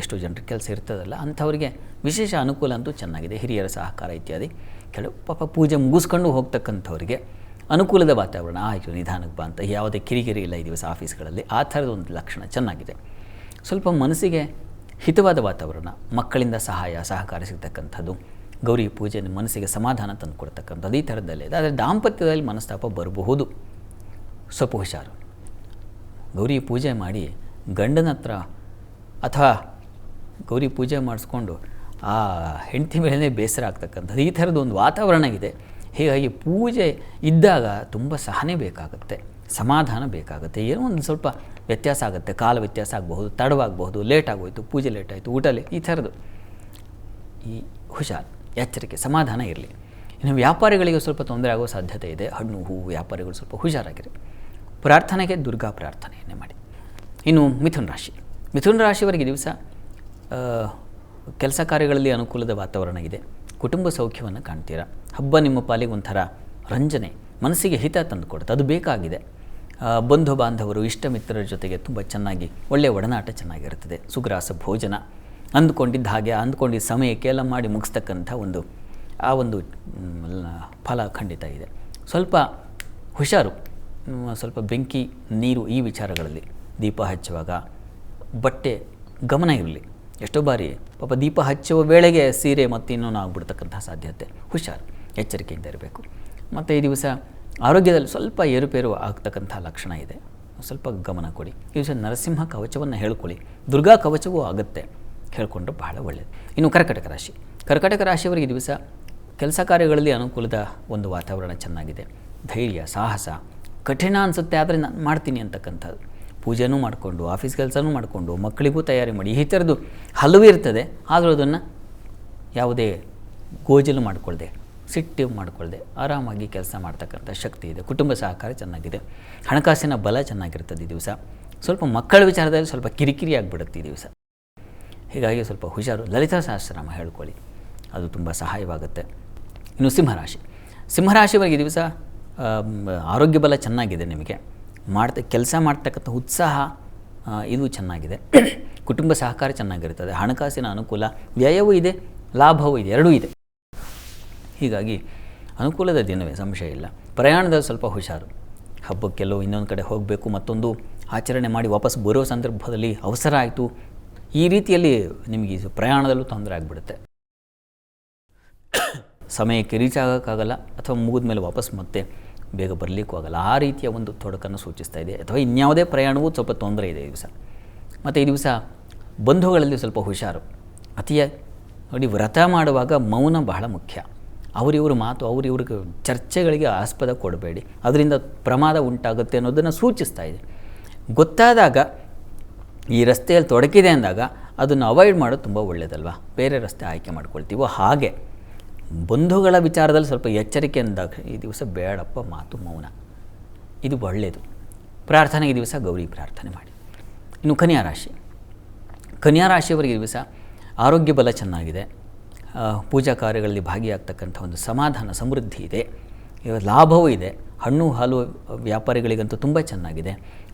ಎಷ್ಟೋ ಜನರಿಗೆ ಕೆಲಸ ಇರ್ತದಲ್ಲ, ಅಂಥವರಿಗೆ ವಿಶೇಷ ಅನುಕೂಲ ಅಂತೂ ಚೆನ್ನಾಗಿದೆ. ಹಿರಿಯರ ಸಹಕಾರ ಇತ್ಯಾದಿ. ಕೆಲವು ಪಾಪ ಪೂಜೆ ಮುಗಿಸ್ಕೊಂಡು ಹೋಗ್ತಕ್ಕಂಥವ್ರಿಗೆ ಅನುಕೂಲದ ವಾತಾವರಣ. ಆಯಿತು ನಿಧಾನಕ್ಕೆ ಬಾ ಅಂತ, ಯಾವುದೇ ಕಿರಿಕಿರಿ ಇಲ್ಲ ಈ ದಿವಸ ಆಫೀಸ್ಗಳಲ್ಲಿ. ಆ ಥರದ ಒಂದು ಲಕ್ಷಣ ಚೆನ್ನಾಗಿದೆ. ಸ್ವಲ್ಪ ಮನಸ್ಸಿಗೆ ಹಿತವಾದ ವಾತಾವರಣ, ಮಕ್ಕಳಿಂದ ಸಹಕಾರ ಸಿಗ್ತಕ್ಕಂಥದ್ದು, ಗೌರಿ ಪೂಜೆ ಮನಸ್ಸಿಗೆ ಸಮಾಧಾನ ತಂದು ಕೊಡ್ತಕ್ಕಂಥದ್ದು ಈ ಥರದ್ದಲ್ಲೇ ಇದೆ. ಆದರೆ ದಾಂಪತ್ಯದಲ್ಲಿ ಮನಸ್ತಾಪ ಬರಬಹುದು, ಸ್ವಲ್ಪ ಹುಷಾರು. ಗೌರಿ ಪೂಜೆ ಮಾಡಿ ಗಂಡನ ಹತ್ರ ಅಥವಾ ಗೌರಿ ಪೂಜೆ ಮಾಡಿಸ್ಕೊಂಡು ಆ ಹೆಂಡತಿ ಮೇಲೇ ಬೇಸರ ಆಗ್ತಕ್ಕಂಥದ್ದು ಈ ಥರದ್ದು ಒಂದು ವಾತಾವರಣ ಇದೆ. ಹೀಗಾಗಿ ಪೂಜೆ ಇದ್ದಾಗ ತುಂಬ ಸಹನೆ ಬೇಕಾಗುತ್ತೆ, ಸಮಾಧಾನ ಬೇಕಾಗುತ್ತೆ. ಏನೋ ಒಂದು ಸ್ವಲ್ಪ ವ್ಯತ್ಯಾಸ ಆಗುತ್ತೆ, ಕಾಲ ವ್ಯತ್ಯಾಸ ಆಗಬಹುದು, ತಡವಾಗಬಹುದು, ಲೇಟ್ ಆಗೋಯಿತು, ಪೂಜೆ ಲೇಟ್ ಆಯಿತು, ಊಟ ಈ ಥರದ್ದು. ಈ ಹುಷಾರು, ಎಚ್ಚರಿಕೆ, ಸಮಾಧಾನ ಇರಲಿ. ಇನ್ನು ವ್ಯಾಪಾರಿಗಳಿಗೆ ಸ್ವಲ್ಪ ತೊಂದರೆ ಆಗೋ ಸಾಧ್ಯತೆ ಇದೆ. ಹಣ್ಣು ಹೂವು ವ್ಯಾಪಾರಿಗಳು ಸ್ವಲ್ಪ ಹುಷಾರಾಗಿರಿ. ಪ್ರಾರ್ಥನೆಗೆ ದುರ್ಗಾ ಪ್ರಾರ್ಥನೆಯನ್ನೇ ಮಾಡಿ. ಇನ್ನು ಮಿಥುನ ರಾಶಿ. ಮಿಥುನ ರಾಶಿಯವರಿಗೆ ದಿವಸ ಕೆಲಸ ಕಾರ್ಯಗಳಲ್ಲಿ ಅನುಕೂಲದ ವಾತಾವರಣ ಇದೆ. ಕುಟುಂಬ ಸೌಖ್ಯವನ್ನು ಕಾಣ್ತೀರಾ. ಹಬ್ಬ ನಿಮ್ಮ ಪಾಲಿಗೆ ಒಂಥರ ರಂಜನೆ, ಮನಸ್ಸಿಗೆ ಹಿತ ತಂದು ಕೊಡುತ್ತೆ, ಅದು ಬೇಕಾಗಿದೆ. ಬಂಧು ಬಾಂಧವರು ಇಷ್ಟ ಮಿತ್ರರ ಜೊತೆಗೆ ತುಂಬ ಚೆನ್ನಾಗಿ ಒಳ್ಳೆಯ ಒಡನಾಟ ಚೆನ್ನಾಗಿರ್ತದೆ. ಸುಗ್ರಾಸ ಭೋಜನ, ಅಂದ್ಕೊಂಡಿದ್ದ ಹಾಗೆ ಅಂದ್ಕೊಂಡಿದ್ದ ಸಮಯಕ್ಕೆ ಎಲ್ಲ ಮಾಡಿ ಮುಗಿಸ್ತಕ್ಕಂಥ ಒಂದು ಫಲ ಖಂಡಿತ ಇದೆ. ಸ್ವಲ್ಪ ಹುಷಾರು, ಸ್ವಲ್ಪ ಬೆಂಕಿ ನೀರು ಈ ವಿಚಾರಗಳಲ್ಲಿ. ದೀಪ ಹಚ್ಚುವಾಗ ಬಟ್ಟೆ ಗಮನ ಇರಲಿ. ಎಷ್ಟೋ ಬಾರಿ ಪಾಪ ದೀಪ ಹಚ್ಚುವ ವೇಳೆಗೆ ಸೀರೆ ಮತ್ತು ಇನ್ನೂ ಆಗ್ಬಿಡ್ತಕ್ಕಂಥ ಸಾಧ್ಯತೆ. ಹುಷಾರು, ಎಚ್ಚರಿಕೆಯಿಂದ ಇರಬೇಕು. ಮತ್ತು ಈ ದಿವಸ ಆರೋಗ್ಯದಲ್ಲಿ ಸ್ವಲ್ಪ ಏರುಪೇರು ಆಗ್ತಕ್ಕಂಥ ಲಕ್ಷಣ ಇದೆ, ಸ್ವಲ್ಪ ಗಮನ ಕೊಡಿ. ಈ ದಿವಸ ನರಸಿಂಹ ಕವಚವನ್ನು ಹೇಳ್ಕೊಳ್ಳಿ. ದುರ್ಗಾ ಕವಚವೂ ಆಗುತ್ತೆ, ಹೇಳ್ಕೊಂಡ್ರೆ ಬಹಳ ಒಳ್ಳೆಯದು. ಇನ್ನು ಕರ್ಕಟಕ ರಾಶಿ. ಕರ್ಕಟಕ ರಾಶಿಯವರಿಗೆ ಈ ದಿವಸ ಕೆಲಸ ಕಾರ್ಯಗಳಲ್ಲಿ ಅನುಕೂಲದ ಒಂದು ವಾತಾವರಣ ಚೆನ್ನಾಗಿದೆ. ಧೈರ್ಯ, ಸಾಹಸ, ಕಠಿಣ ಅನಿಸುತ್ತೆ ಆದರೆ ನಾನು ಮಾಡ್ತೀನಿ ಅಂತಕ್ಕಂಥದ್ದು. ಪೂಜೆನೂ ಮಾಡಿಕೊಂಡು, ಆಫೀಸ್ ಕೆಲಸನೂ ಮಾಡಿಕೊಂಡು, ಮಕ್ಕಳಿಗೂ ತಯಾರಿ ಮಾಡಿ, ಈ ಥರದ್ದು ಹಲವು ಇರ್ತದೆ. ಆದರೂ ಅದನ್ನು ಯಾವುದೇ ಗೋಜಲು ಮಾಡಿಕೊಳ್ಳದೆ, ಸಿಟ್ಟು ಮಾಡಿಕೊಳ್ಳದೆ ಆರಾಮಾಗಿ ಕೆಲಸ ಮಾಡ್ತಕ್ಕಂಥ ಶಕ್ತಿ ಇದೆ. ಕುಟುಂಬ ಸಹಕಾರ ಚೆನ್ನಾಗಿದೆ. ಹಣಕಾಸಿನ ಬಲ ಚೆನ್ನಾಗಿರ್ತದೆ ಈ ದಿವಸ. ಸ್ವಲ್ಪ ಮಕ್ಕಳ ವಿಚಾರದಲ್ಲಿ ಸ್ವಲ್ಪ ಕಿರಿಕಿರಿ ಆಗಿಬಿಡುತ್ತೆ ಈ ದಿವಸ. ಹೀಗಾಗಿ ಸ್ವಲ್ಪ ಹುಷಾರು. ಲಲಿತಾ ಸಹಸ್ರನಾಮ ಹೇಳ್ಕೊಳ್ಳಿ, ಅದು ತುಂಬ ಸಹಾಯವಾಗುತ್ತೆ. ಇನ್ನು ಸಿಂಹರಾಶಿ. ಸಿಂಹರಾಶಿಯವರಿಗೆ ಈ ದಿವಸ ಆರೋಗ್ಯ ಬಲ ಚೆನ್ನಾಗಿದೆ. ನಿಮಗೆ ಕೆಲಸ ಮಾಡ್ತಕ್ಕಂಥ ಉತ್ಸಾಹ ಇದು ಚೆನ್ನಾಗಿದೆ. ಕುಟುಂಬ ಸಹಕಾರ ಚೆನ್ನಾಗಿರ್ತದೆ. ಹಣಕಾಸಿನ ಅನುಕೂಲ, ವ್ಯಯವೂ ಇದೆ, ಲಾಭವೂ ಇದೆ, ಎರಡೂ ಇದೆ. ಹೀಗಾಗಿ ಅನುಕೂಲದ ದಿನವೇ, ಸಂಶಯ ಇಲ್ಲ. ಪ್ರಯಾಣದಲ್ಲಿ ಸ್ವಲ್ಪ ಹುಷಾರು. ಹಬ್ಬಕ್ಕೆಲ್ಲೋ ಇನ್ನೊಂದು ಕಡೆ ಹೋಗಬೇಕು, ಮತ್ತೊಂದು ಆಚರಣೆ ಮಾಡಿ ವಾಪಸ್ ಬರೋ ಸಂದರ್ಭದಲ್ಲಿ ಅವಸರ ಆಯಿತು, ಈ ರೀತಿಯಲ್ಲಿ ನಿಮಗೆ ಪ್ರಯಾಣದಲ್ಲೂ ತೊಂದರೆ ಆಗಿಬಿಡುತ್ತೆ. ಸಮಯಕ್ಕೆ ರೀಚ್ ಆಗೋಕ್ಕಾಗಲ್ಲ, ಅಥವಾ ಮುಗಿದ ಮೇಲೆ ವಾಪಸ್ ಮತ್ತೆ ಬೇಗ ಬರಲಿಕ್ಕೂ ಆಗಲ್ಲ. ಆ ರೀತಿಯ ಒಂದು ತೊಡಕನ್ನು ಸೂಚಿಸ್ತಾ ಇದೆ. ಅಥವಾ ಇನ್ಯಾವುದೇ ಪ್ರಯಾಣವೂ ಸ್ವಲ್ಪ ತೊಂದರೆ ಇದೆ ಈ ದಿವಸ. ಮತ್ತು ಈ ದಿವಸ ಬಂಧುಗಳಲ್ಲಿ ಸ್ವಲ್ಪ ಹುಷಾರು. ನೋಡಿ, ವ್ರತ ಮಾಡುವಾಗ ಮೌನ ಬಹಳ ಮುಖ್ಯ. ಅವರಿವರು ಮಾತು, ಅವರಿವ್ರಿಗೆ ಚರ್ಚೆಗಳಿಗೆ ಆಸ್ಪದ ಕೊಡಬೇಡಿ, ಅದರಿಂದ ಪ್ರಮಾದ ಉಂಟಾಗುತ್ತೆ ಅನ್ನೋದನ್ನು ಸೂಚಿಸ್ತಾ ಇದೆ. ಗೊತ್ತಾದಾಗ ಈ ರಸ್ತೆಯಲ್ಲಿ ತೊಡಕಿದೆ ಅಂದಾಗ ಅದನ್ನು ಅವಾಯ್ಡ್ ಮಾಡೋದು ತುಂಬ ಒಳ್ಳೆಯದಲ್ವ. ಬೇರೆ ರಸ್ತೆ ಆಯ್ಕೆ ಮಾಡ್ಕೊಳ್ತೀವೋ ಹಾಗೆ ಬಂಧುಗಳ ವಿಚಾರದಲ್ಲಿ ಸ್ವಲ್ಪ ಎಚ್ಚರಿಕೆಯಿಂದಾಗ ಈ ದಿವಸ ಬೇಡಪ್ಪ ಮಾತು, ಮೌನ, ಇದು ಒಳ್ಳೆಯದು. ಪ್ರಾರ್ಥನೆ ಈ ದಿವಸ ಗೌರಿ ಪ್ರಾರ್ಥನೆ ಮಾಡಿ. ಇನ್ನು ಕನ್ಯಾ ರಾಶಿ. ಕನ್ಯಾ ರಾಶಿಯವರಿಗೆ ಈ ದಿವಸ ಆರೋಗ್ಯ ಬಲ ಚೆನ್ನಾಗಿದೆ. ಪೂಜಾ ಕಾರ್ಯಗಳಲ್ಲಿ ಭಾಗಿಯಾಗ್ತಕ್ಕಂಥ ಒಂದು ಸಮಾಧಾನ, ಸಮೃದ್ಧಿ ಇದೆ. ಲಾಭವೂ ಇದೆ. ಹಣ್ಣು ಹಾಲು ವ್ಯಾಪಾರಿಗಳಿಗಂತೂ ತುಂಬ ಚೆನ್ನಾಗಿದೆ.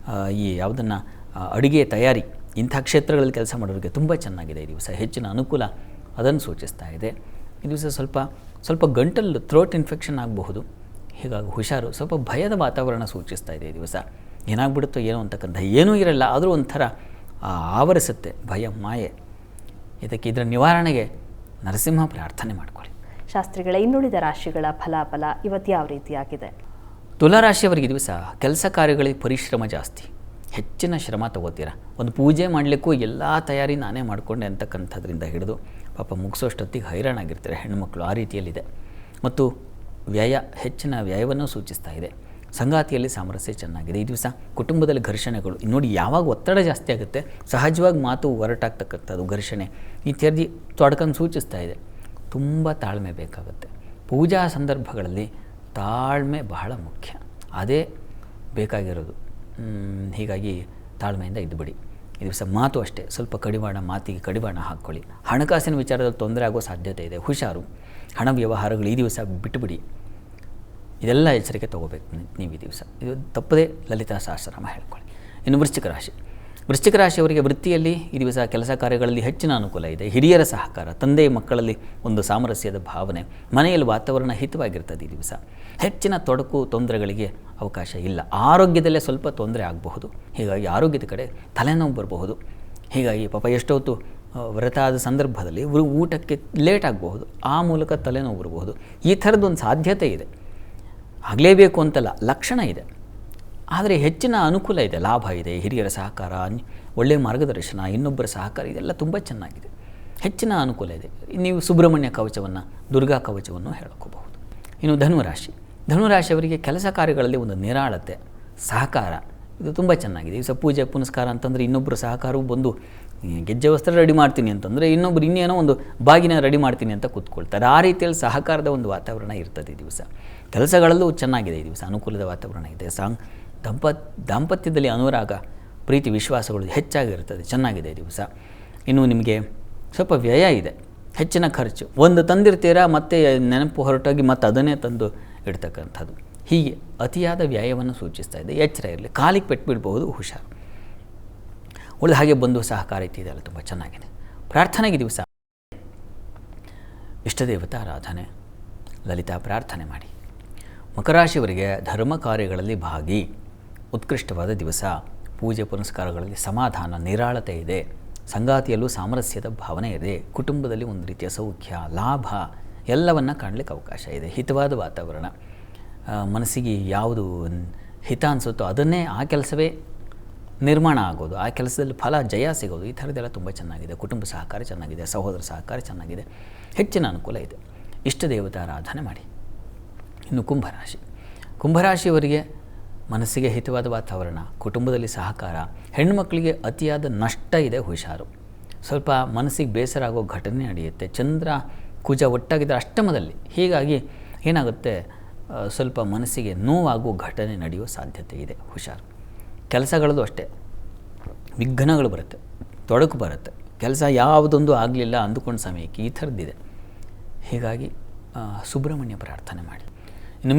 ಈ ಯಾವುದನ್ನು ಅಡುಗೆ ತಯಾರಿ ಇಂಥ ಕ್ಷೇತ್ರಗಳಲ್ಲಿ ಕೆಲಸ ಮಾಡೋರಿಗೆ ತುಂಬ ಚೆನ್ನಾಗಿದೆ ಈ ದಿವಸ. ಹೆಚ್ಚಿನ ಅನುಕೂಲ ಅದನ್ನು ಸೂಚಿಸ್ತಾ ಇದೆ. ಈ ದಿವಸ ಸ್ವಲ್ಪ ಗಂಟಲು ಥ್ರೋಟ್ ಇನ್ಫೆಕ್ಷನ್ ಆಗಬಹುದು, ಹೀಗಾಗಿ ಹುಷಾರು. ಸ್ವಲ್ಪ ಭಯದ ವಾತಾವರಣ ಸೂಚಿಸ್ತಾ ಇದೆ ಈ ದಿವಸ. ಏನಾಗ್ಬಿಡುತ್ತೋ ಏನೋ ಅಂತಕ್ಕಂಥ ಏನೂ ಇರಲ್ಲ, ಆದರೂ ಒಂಥರ ಆವರಿಸುತ್ತೆ ಭಯ, ಮಾಯೆ. ಇದರ ನಿವಾರಣೆಗೆ ನರಸಿಂಹ ಪ್ರಾರ್ಥನೆ ಮಾಡಿಕೊಳ್ಳಿ. ಶಾಸ್ತ್ರಿಗಳ ಇನ್ನುಳಿದ ರಾಶಿಗಳ ಫಲಾಫಲ ಇವತ್ತು ಯಾವ ರೀತಿಯಾಗಿದೆ? ತುಲಾರಾಶಿಯವರಿಗೆ ದಿವಸ ಕೆಲಸ ಕಾರ್ಯಗಳಿಗೆ ಪರಿಶ್ರಮ ಜಾಸ್ತಿ, ಹೆಚ್ಚಿನ ಶ್ರಮ ತಗೋತೀರ. ಒಂದು ಪೂಜೆ ಮಾಡಲಿಕ್ಕೂ ಎಲ್ಲ ತಯಾರಿ ನಾನೇ ಮಾಡಿಕೊಂಡೆ ಅಂತಕ್ಕಂಥದ್ರಿಂದ ಹಿಡಿದು ಪಾಪ ಮುಗಿಸೋಷ್ಟೊತ್ತಿಗೆ ಹೈರಾಣಾಗಿರ್ತಾರೆ ಹೆಣ್ಣುಮಕ್ಕಳು. ಆ ರೀತಿಯಲ್ಲಿದೆ. ಮತ್ತು ಹೆಚ್ಚಿನ ವ್ಯಯವನ್ನು ಸೂಚಿಸ್ತಾ ಇದೆ. ಸಂಗಾತಿಯಲ್ಲಿ ಸಾಮರಸ್ಯ ಚೆನ್ನಾಗಿದೆ. ಈ ದಿವಸ ಕುಟುಂಬದಲ್ಲಿ ಘರ್ಷಣೆಗಳು ನೋಡಿ, ಯಾವಾಗ ಒತ್ತಡ ಜಾಸ್ತಿ ಆಗುತ್ತೆ ಸಹಜವಾಗಿ ಮಾತು ಹೊರಟಾಗ್ತಕ್ಕಂಥದ್ದು, ಘರ್ಷಣೆ ಇತ್ಯಾದಿ ತೊಡಕನ್ನು ಸೂಚಿಸ್ತಾ ಇದೆ. ತುಂಬ ತಾಳ್ಮೆ ಬೇಕಾಗುತ್ತೆ. ಪೂಜಾ ಸಂದರ್ಭಗಳಲ್ಲಿ ತಾಳ್ಮೆ ಬಹಳ ಮುಖ್ಯ, ಅದೇ ಬೇಕಾಗಿರೋದು. ಹೀಗಾಗಿ ತಾಳ್ಮೆಯಿಂದ ಇದ್ದುಬಿಡಿ. ಈ ದಿವಸ ಮಾತು ಅಷ್ಟೇ ಸ್ವಲ್ಪ ಮಾತಿಗೆ ಕಡಿವಾಣ ಹಾಕ್ಕೊಳ್ಳಿ. ಹಣಕಾಸಿನ ವಿಚಾರದಲ್ಲಿ ತೊಂದರೆ ಆಗೋ ಸಾಧ್ಯತೆ ಇದೆ, ಹುಷಾರು. ಹಣ ವ್ಯವಹಾರಗಳು ಈ ದಿವಸ ಬಿಟ್ಟುಬಿಡಿ. ಇದೆಲ್ಲ ಎಚ್ಚರಿಕೆ ತೊಗೋಬೇಕು ನೀವು ಈ ದಿವಸ. ಇದು ತಪ್ಪದೇ ಲಲಿತಾ ಸಹಸ್ರನಾಮ ಹೇಳ್ಕೊಳ್ಳಿ. ಇನ್ನು ವೃಶ್ಚಿಕ ರಾಶಿಯವರಿಗೆ ವೃತ್ತಿಯಲ್ಲಿ ಈ ದಿವಸ ಕೆಲಸ ಕಾರ್ಯಗಳಲ್ಲಿ ಹೆಚ್ಚಿನ ಅನುಕೂಲ ಇದೆ. ಹಿರಿಯರ ಸಹಕಾರ, ತಂದೆ ಮಕ್ಕಳಲ್ಲಿ ಒಂದು ಸಾಮರಸ್ಯದ ಭಾವನೆ, ಮನೆಯಲ್ಲಿ ವಾತಾವರಣ ಹಿತವಾಗಿರ್ತದೆ. ಈ ದಿವಸ ಹೆಚ್ಚಿನ ತೊಡಕು ತೊಂದರೆಗಳಿಗೆ ಅವಕಾಶ ಇಲ್ಲ. ಆರೋಗ್ಯದಲ್ಲೇ ಸ್ವಲ್ಪ ತೊಂದರೆ ಆಗಬಹುದು, ಹೀಗಾಗಿ ಆರೋಗ್ಯದ ಕಡೆ ತಲೆನೋವು ಬರಬಹುದು. ಹೀಗಾಗಿ ಪಾಪ ಎಷ್ಟೊತ್ತು ವ್ರತ ಆದ ಸಂದರ್ಭದಲ್ಲಿ ಊಟಕ್ಕೆ ಲೇಟ್ ಆಗಬಹುದು, ಆ ಮೂಲಕ ತಲೆನೋವು ಬರಬಹುದು. ಈ ಥರದ್ದೊಂದು ಸಾಧ್ಯತೆ ಇದೆ. ಆಗಲೇಬೇಕು ಅಂತಲ್ಲ, ಲಕ್ಷಣ ಇದೆ. ಆದರೆ ಹೆಚ್ಚಿನ ಅನುಕೂಲ ಇದೆ, ಲಾಭ ಇದೆ. ಹಿರಿಯರ ಸಹಕಾರ, ಒಳ್ಳೆಯ ಮಾರ್ಗದರ್ಶನ, ಇನ್ನೊಬ್ಬರ ಸಹಕಾರ, ಇದೆಲ್ಲ ತುಂಬ ಚೆನ್ನಾಗಿದೆ. ಹೆಚ್ಚಿನ ಅನುಕೂಲ ಇದೆ. ನೀವು ಸುಬ್ರಹ್ಮಣ್ಯ ಕವಚವನ್ನು, ದುರ್ಗಾ ಕವಚವನ್ನು ಹೇಳ್ಕೋಬಹುದು. ಇನ್ನು ಧನುರಾಶಿಯವರಿಗೆ ಕೆಲಸ ಕಾರ್ಯಗಳಲ್ಲಿ ಒಂದು ನಿರಾಳತೆ, ಸಹಕಾರ, ಇದು ತುಂಬ ಚೆನ್ನಾಗಿದೆ. ಈ ಪೂಜೆ ಪುನಸ್ಕಾರ ಅಂತಂದರೆ ಇನ್ನೊಬ್ಬರು ಸಹಕಾರವು ಬಂದು ಗೆಜ್ಜೆ ವಸ್ತ್ರ ರೆಡಿ ಮಾಡ್ತೀನಿ ಅಂತಂದರೆ ಇನ್ನೊಬ್ಬರು ಇನ್ನೇನೋ ಒಂದು ಬಾಗಿನ ರೆಡಿ ಮಾಡ್ತೀನಿ ಅಂತ ಕೂತ್ಕೊಳ್ತಾರೆ. ಆ ರೀತಿಯಲ್ಲಿ ಸಹಕಾರದ ಒಂದು ವಾತಾವರಣ ಇರ್ತದೆ ಈ ದಿವಸ. ಕೆಲಸಗಳಲ್ಲೂ ಚೆನ್ನಾಗಿದೆ ಈ ದಿವಸ, ಅನುಕೂಲದ ವಾತಾವರಣ ಇದೆ. ದಾಂಪತ್ಯದಲ್ಲಿ ಅನುರಾಗ, ಪ್ರೀತಿ, ವಿಶ್ವಾಸಗಳು ಹೆಚ್ಚಾಗಿರ್ತದೆ, ಚೆನ್ನಾಗಿದೆ ಈ ದಿವಸ. ಇನ್ನು ನಿಮಗೆ ಸ್ವಲ್ಪ ವ್ಯಯ ಇದೆ, ಹೆಚ್ಚಿನ ಖರ್ಚು. ಒಂದು ತಂದಿರ್ತೀರಾ, ಮತ್ತೆ ನೆನಪು ಹೊರಟೋಗಿ ಮತ್ತೆ ಅದನ್ನೇ ತಂದು ಇಡ್ತಕ್ಕಂಥದ್ದು. ಹೀಗೆ ಅತಿಯಾದ ವ್ಯಯವನ್ನು ಸೂಚಿಸ್ತಾ ಇದೆ. ಎಚ್ಚರ ಇರಲಿ, ಕಾಲಿಗೆ ಪೆಟ್ಬಿಡ್ಬಹುದು, ಹುಷಾರು. ಉಳಿದ ಹಾಗೆ ಬಂದು ಸಹಕಾರ ಇದೆಯಲ್ಲ ತುಂಬ ಚೆನ್ನಾಗಿದೆ. ಪ್ರಾರ್ಥನೆಗೆ ದಿವಸ ಇಷ್ಟದೇವತಾ ಆರಾಧನೆ, ಲಲಿತಾ ಪ್ರಾರ್ಥನೆ ಮಾಡಿ. ಮಕರಾಶಿಯವರಿಗೆ ಧರ್ಮ ಕಾರ್ಯಗಳಲ್ಲಿ ಭಾಗಿ, ಉತ್ಕೃಷ್ಟವಾದ ದಿವಸ. ಪೂಜೆ ಪುನಸ್ಕಾರಗಳಲ್ಲಿ ಸಮಾಧಾನ, ನಿರಾಳತೆ ಇದೆ. ಸಂಗಾತಿಯಲ್ಲೂ ಸಾಮರಸ್ಯದ ಭಾವನೆ ಇದೆ. ಕುಟುಂಬದಲ್ಲಿ ಒಂದು ರೀತಿಯ ಸೌಖ್ಯ, ಲಾಭ ಎಲ್ಲವನ್ನು ಕಾಣಲಿಕ್ಕೆ ಅವಕಾಶ ಇದೆ. ಹಿತವಾದ ವಾತಾವರಣ, ಮನಸ್ಸಿಗೆ ಯಾವುದು ಹಿತ ಅನಿಸುತ್ತೋ ಅದನ್ನೇ, ಆ ಕೆಲಸವೇ ನಿರ್ಮಾಣ ಆಗೋದು, ಆ ಕೆಲಸದಲ್ಲಿ ಫಲ, ಜಯ ಸಿಗೋದು, ಈ ಥರದ್ದೆಲ್ಲ ತುಂಬ ಚೆನ್ನಾಗಿದೆ. ಕುಟುಂಬ ಸಹಕಾರ ಚೆನ್ನಾಗಿದೆ, ಸಹೋದರ ಸಹಕಾರ ಚೆನ್ನಾಗಿದೆ, ಹೆಚ್ಚಿನ ಅನುಕೂಲ ಇದೆ. ಇಷ್ಟ ದೇವತಾ ಆರಾಧನೆ ಮಾಡಿ. ಇನ್ನು ಕುಂಭರಾಶಿಯವರಿಗೆ ಮನಸ್ಸಿಗೆ ಹಿತವಾದ ವಾತಾವರಣ, ಕುಟುಂಬದಲ್ಲಿ ಸಹಕಾರ. ಹೆಣ್ಣುಮಕ್ಕಳಿಗೆ ಅತಿಯಾದ ನಷ್ಟ ಇದೆ, ಹುಷಾರು. ಸ್ವಲ್ಪ ಮನಸ್ಸಿಗೆ ಬೇಸರ ಆಗೋ ಘಟನೆ ನಡೆಯುತ್ತೆ. ಚಂದ್ರ ಕುಜ ಒಟ್ಟಾಗಿದ್ದರೆ ಅಷ್ಟಮದಲ್ಲಿ, ಹೀಗಾಗಿ ಏನಾಗುತ್ತೆ, ಸ್ವಲ್ಪ ಮನಸ್ಸಿಗೆ ನೋವಾಗುವ ಘಟನೆ ನಡೆಯುವ ಸಾಧ್ಯತೆ ಇದೆ, ಹುಷಾರು. ಕೆಲಸಗಳಲ್ಲೂ ಅಷ್ಟೇ ವಿಘ್ನಗಳು ಬರುತ್ತೆ, ತೊಡಕು ಬರುತ್ತೆ. ಕೆಲಸ ಯಾವುದೊಂದು ಆಗಲಿಲ್ಲ ಅಂದುಕೊಂಡ ಸಮಯಕ್ಕೆ ಈ ಥರದ್ದಿದೆ. ಹೀಗಾಗಿ ಸುಬ್ರಹ್ಮಣ್ಯ ಪ್ರಾರ್ಥನೆ ಮಾಡಿ. ಇನ್ನು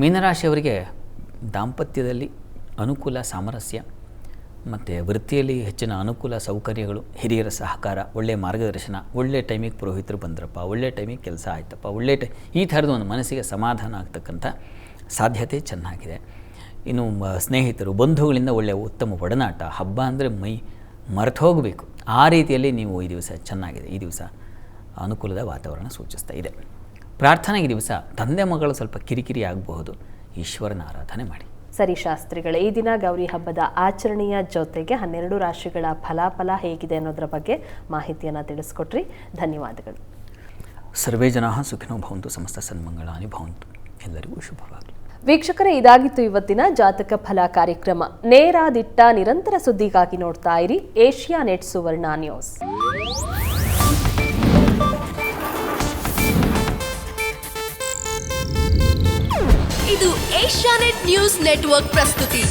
ಮೀನರಾಶಿಯವರಿಗೆ ದಾಂಪತ್ಯದಲ್ಲಿ ಅನುಕೂಲ, ಸಾಮರಸ್ಯ, ಮತ್ತು ವೃತ್ತಿಯಲ್ಲಿ ಹೆಚ್ಚಿನ ಅನುಕೂಲ, ಸೌಕರ್ಯಗಳು, ಹಿರಿಯರ ಸಹಕಾರ, ಒಳ್ಳೆಯ ಮಾರ್ಗದರ್ಶನ. ಒಳ್ಳೆಯ ಟೈಮಿಗೆ ಪುರೋಹಿತರು ಬಂದ್ರಪ್ಪ, ಒಳ್ಳೆಯ ಟೈಮಿಗೆ ಕೆಲಸ ಆಯ್ತಪ್ಪ, ಈ ಥರದ್ದು ಒಂದು ಮನಸ್ಸಿಗೆ ಸಮಾಧಾನ ಆಗ್ತಕ್ಕಂಥ ಸಾಧ್ಯತೆ ಚೆನ್ನಾಗಿದೆ. ಇನ್ನು ಸ್ನೇಹಿತರು, ಬಂಧುಗಳಿಂದ ಒಳ್ಳೆಯ ಉತ್ತಮ ಒಡನಾಟ. ಹಬ್ಬ ಅಂದರೆ ಮೈ ಮರೆತು ಹೋಗಬೇಕು, ಆ ರೀತಿಯಲ್ಲಿ ನೀವು ಈ ದಿವಸ ಚೆನ್ನಾಗಿದೆ. ಈ ದಿವಸ ಅನುಕೂಲದ ವಾತಾವರಣ ಸೂಚಿಸ್ತಾ ಇದೆ. ಪ್ರಾರ್ಥನೆಗೆ ದಿವಸ ತಂದೆ ಮಗಳು ಸ್ವಲ್ಪ ಕಿರಿಕಿರಿ ಆಗಬಹುದು. ಈಶ್ವರನ ಆರಾಧನೆ ಮಾಡಿ. ಸರಿ ಶಾಸ್ತ್ರಿಗಳೇ, ಈ ದಿನ ಗೌರಿ ಹಬ್ಬದ ಆಚರಣೆಯ ಜೊತೆಗೆ 12 ರಾಶಿಗಳ ಫಲಾಫಲ ಹೇಗಿದೆ ಅನ್ನೋದ್ರ ಬಗ್ಗೆ ಮಾಹಿತಿಯನ್ನು ತಿಳಿಸ್ಕೊಟ್ರಿ. ಧನ್ಯವಾದಗಳು. ಸರ್ವೇ ಜನಾಃ ಸುಖಿನೋ ಭವಂತು, ಸಮಸ್ತ ಸನ್ಮಂಗಳಾನಿ ಭವಂತು. ಎಲ್ಲರಿಗೂ ಶುಭವಾಗಲಿ. ವೀಕ್ಷಕರೇ, ಇದಾಗಿತ್ತು ಇವತ್ತಿನ ಜಾತಕ ಫಲ ಕಾರ್ಯಕ್ರಮ. ನೇರ ದಿಟ್ಟ ನಿರಂತರ ಸುದ್ದಿಗಾಗಿ ನೋಡ್ತಾ ಇರಿ ಏಷ್ಯಾನೆಟ್ ಸುವರ್ಣ ನ್ಯೂಸ್. ಇದು ಏಷ್ಯಾನೆಟ್ ನ್ಯೂಸ್ ನೆಟ್ವರ್ಕ್ ಪ್ರಸ್ತುತಿ.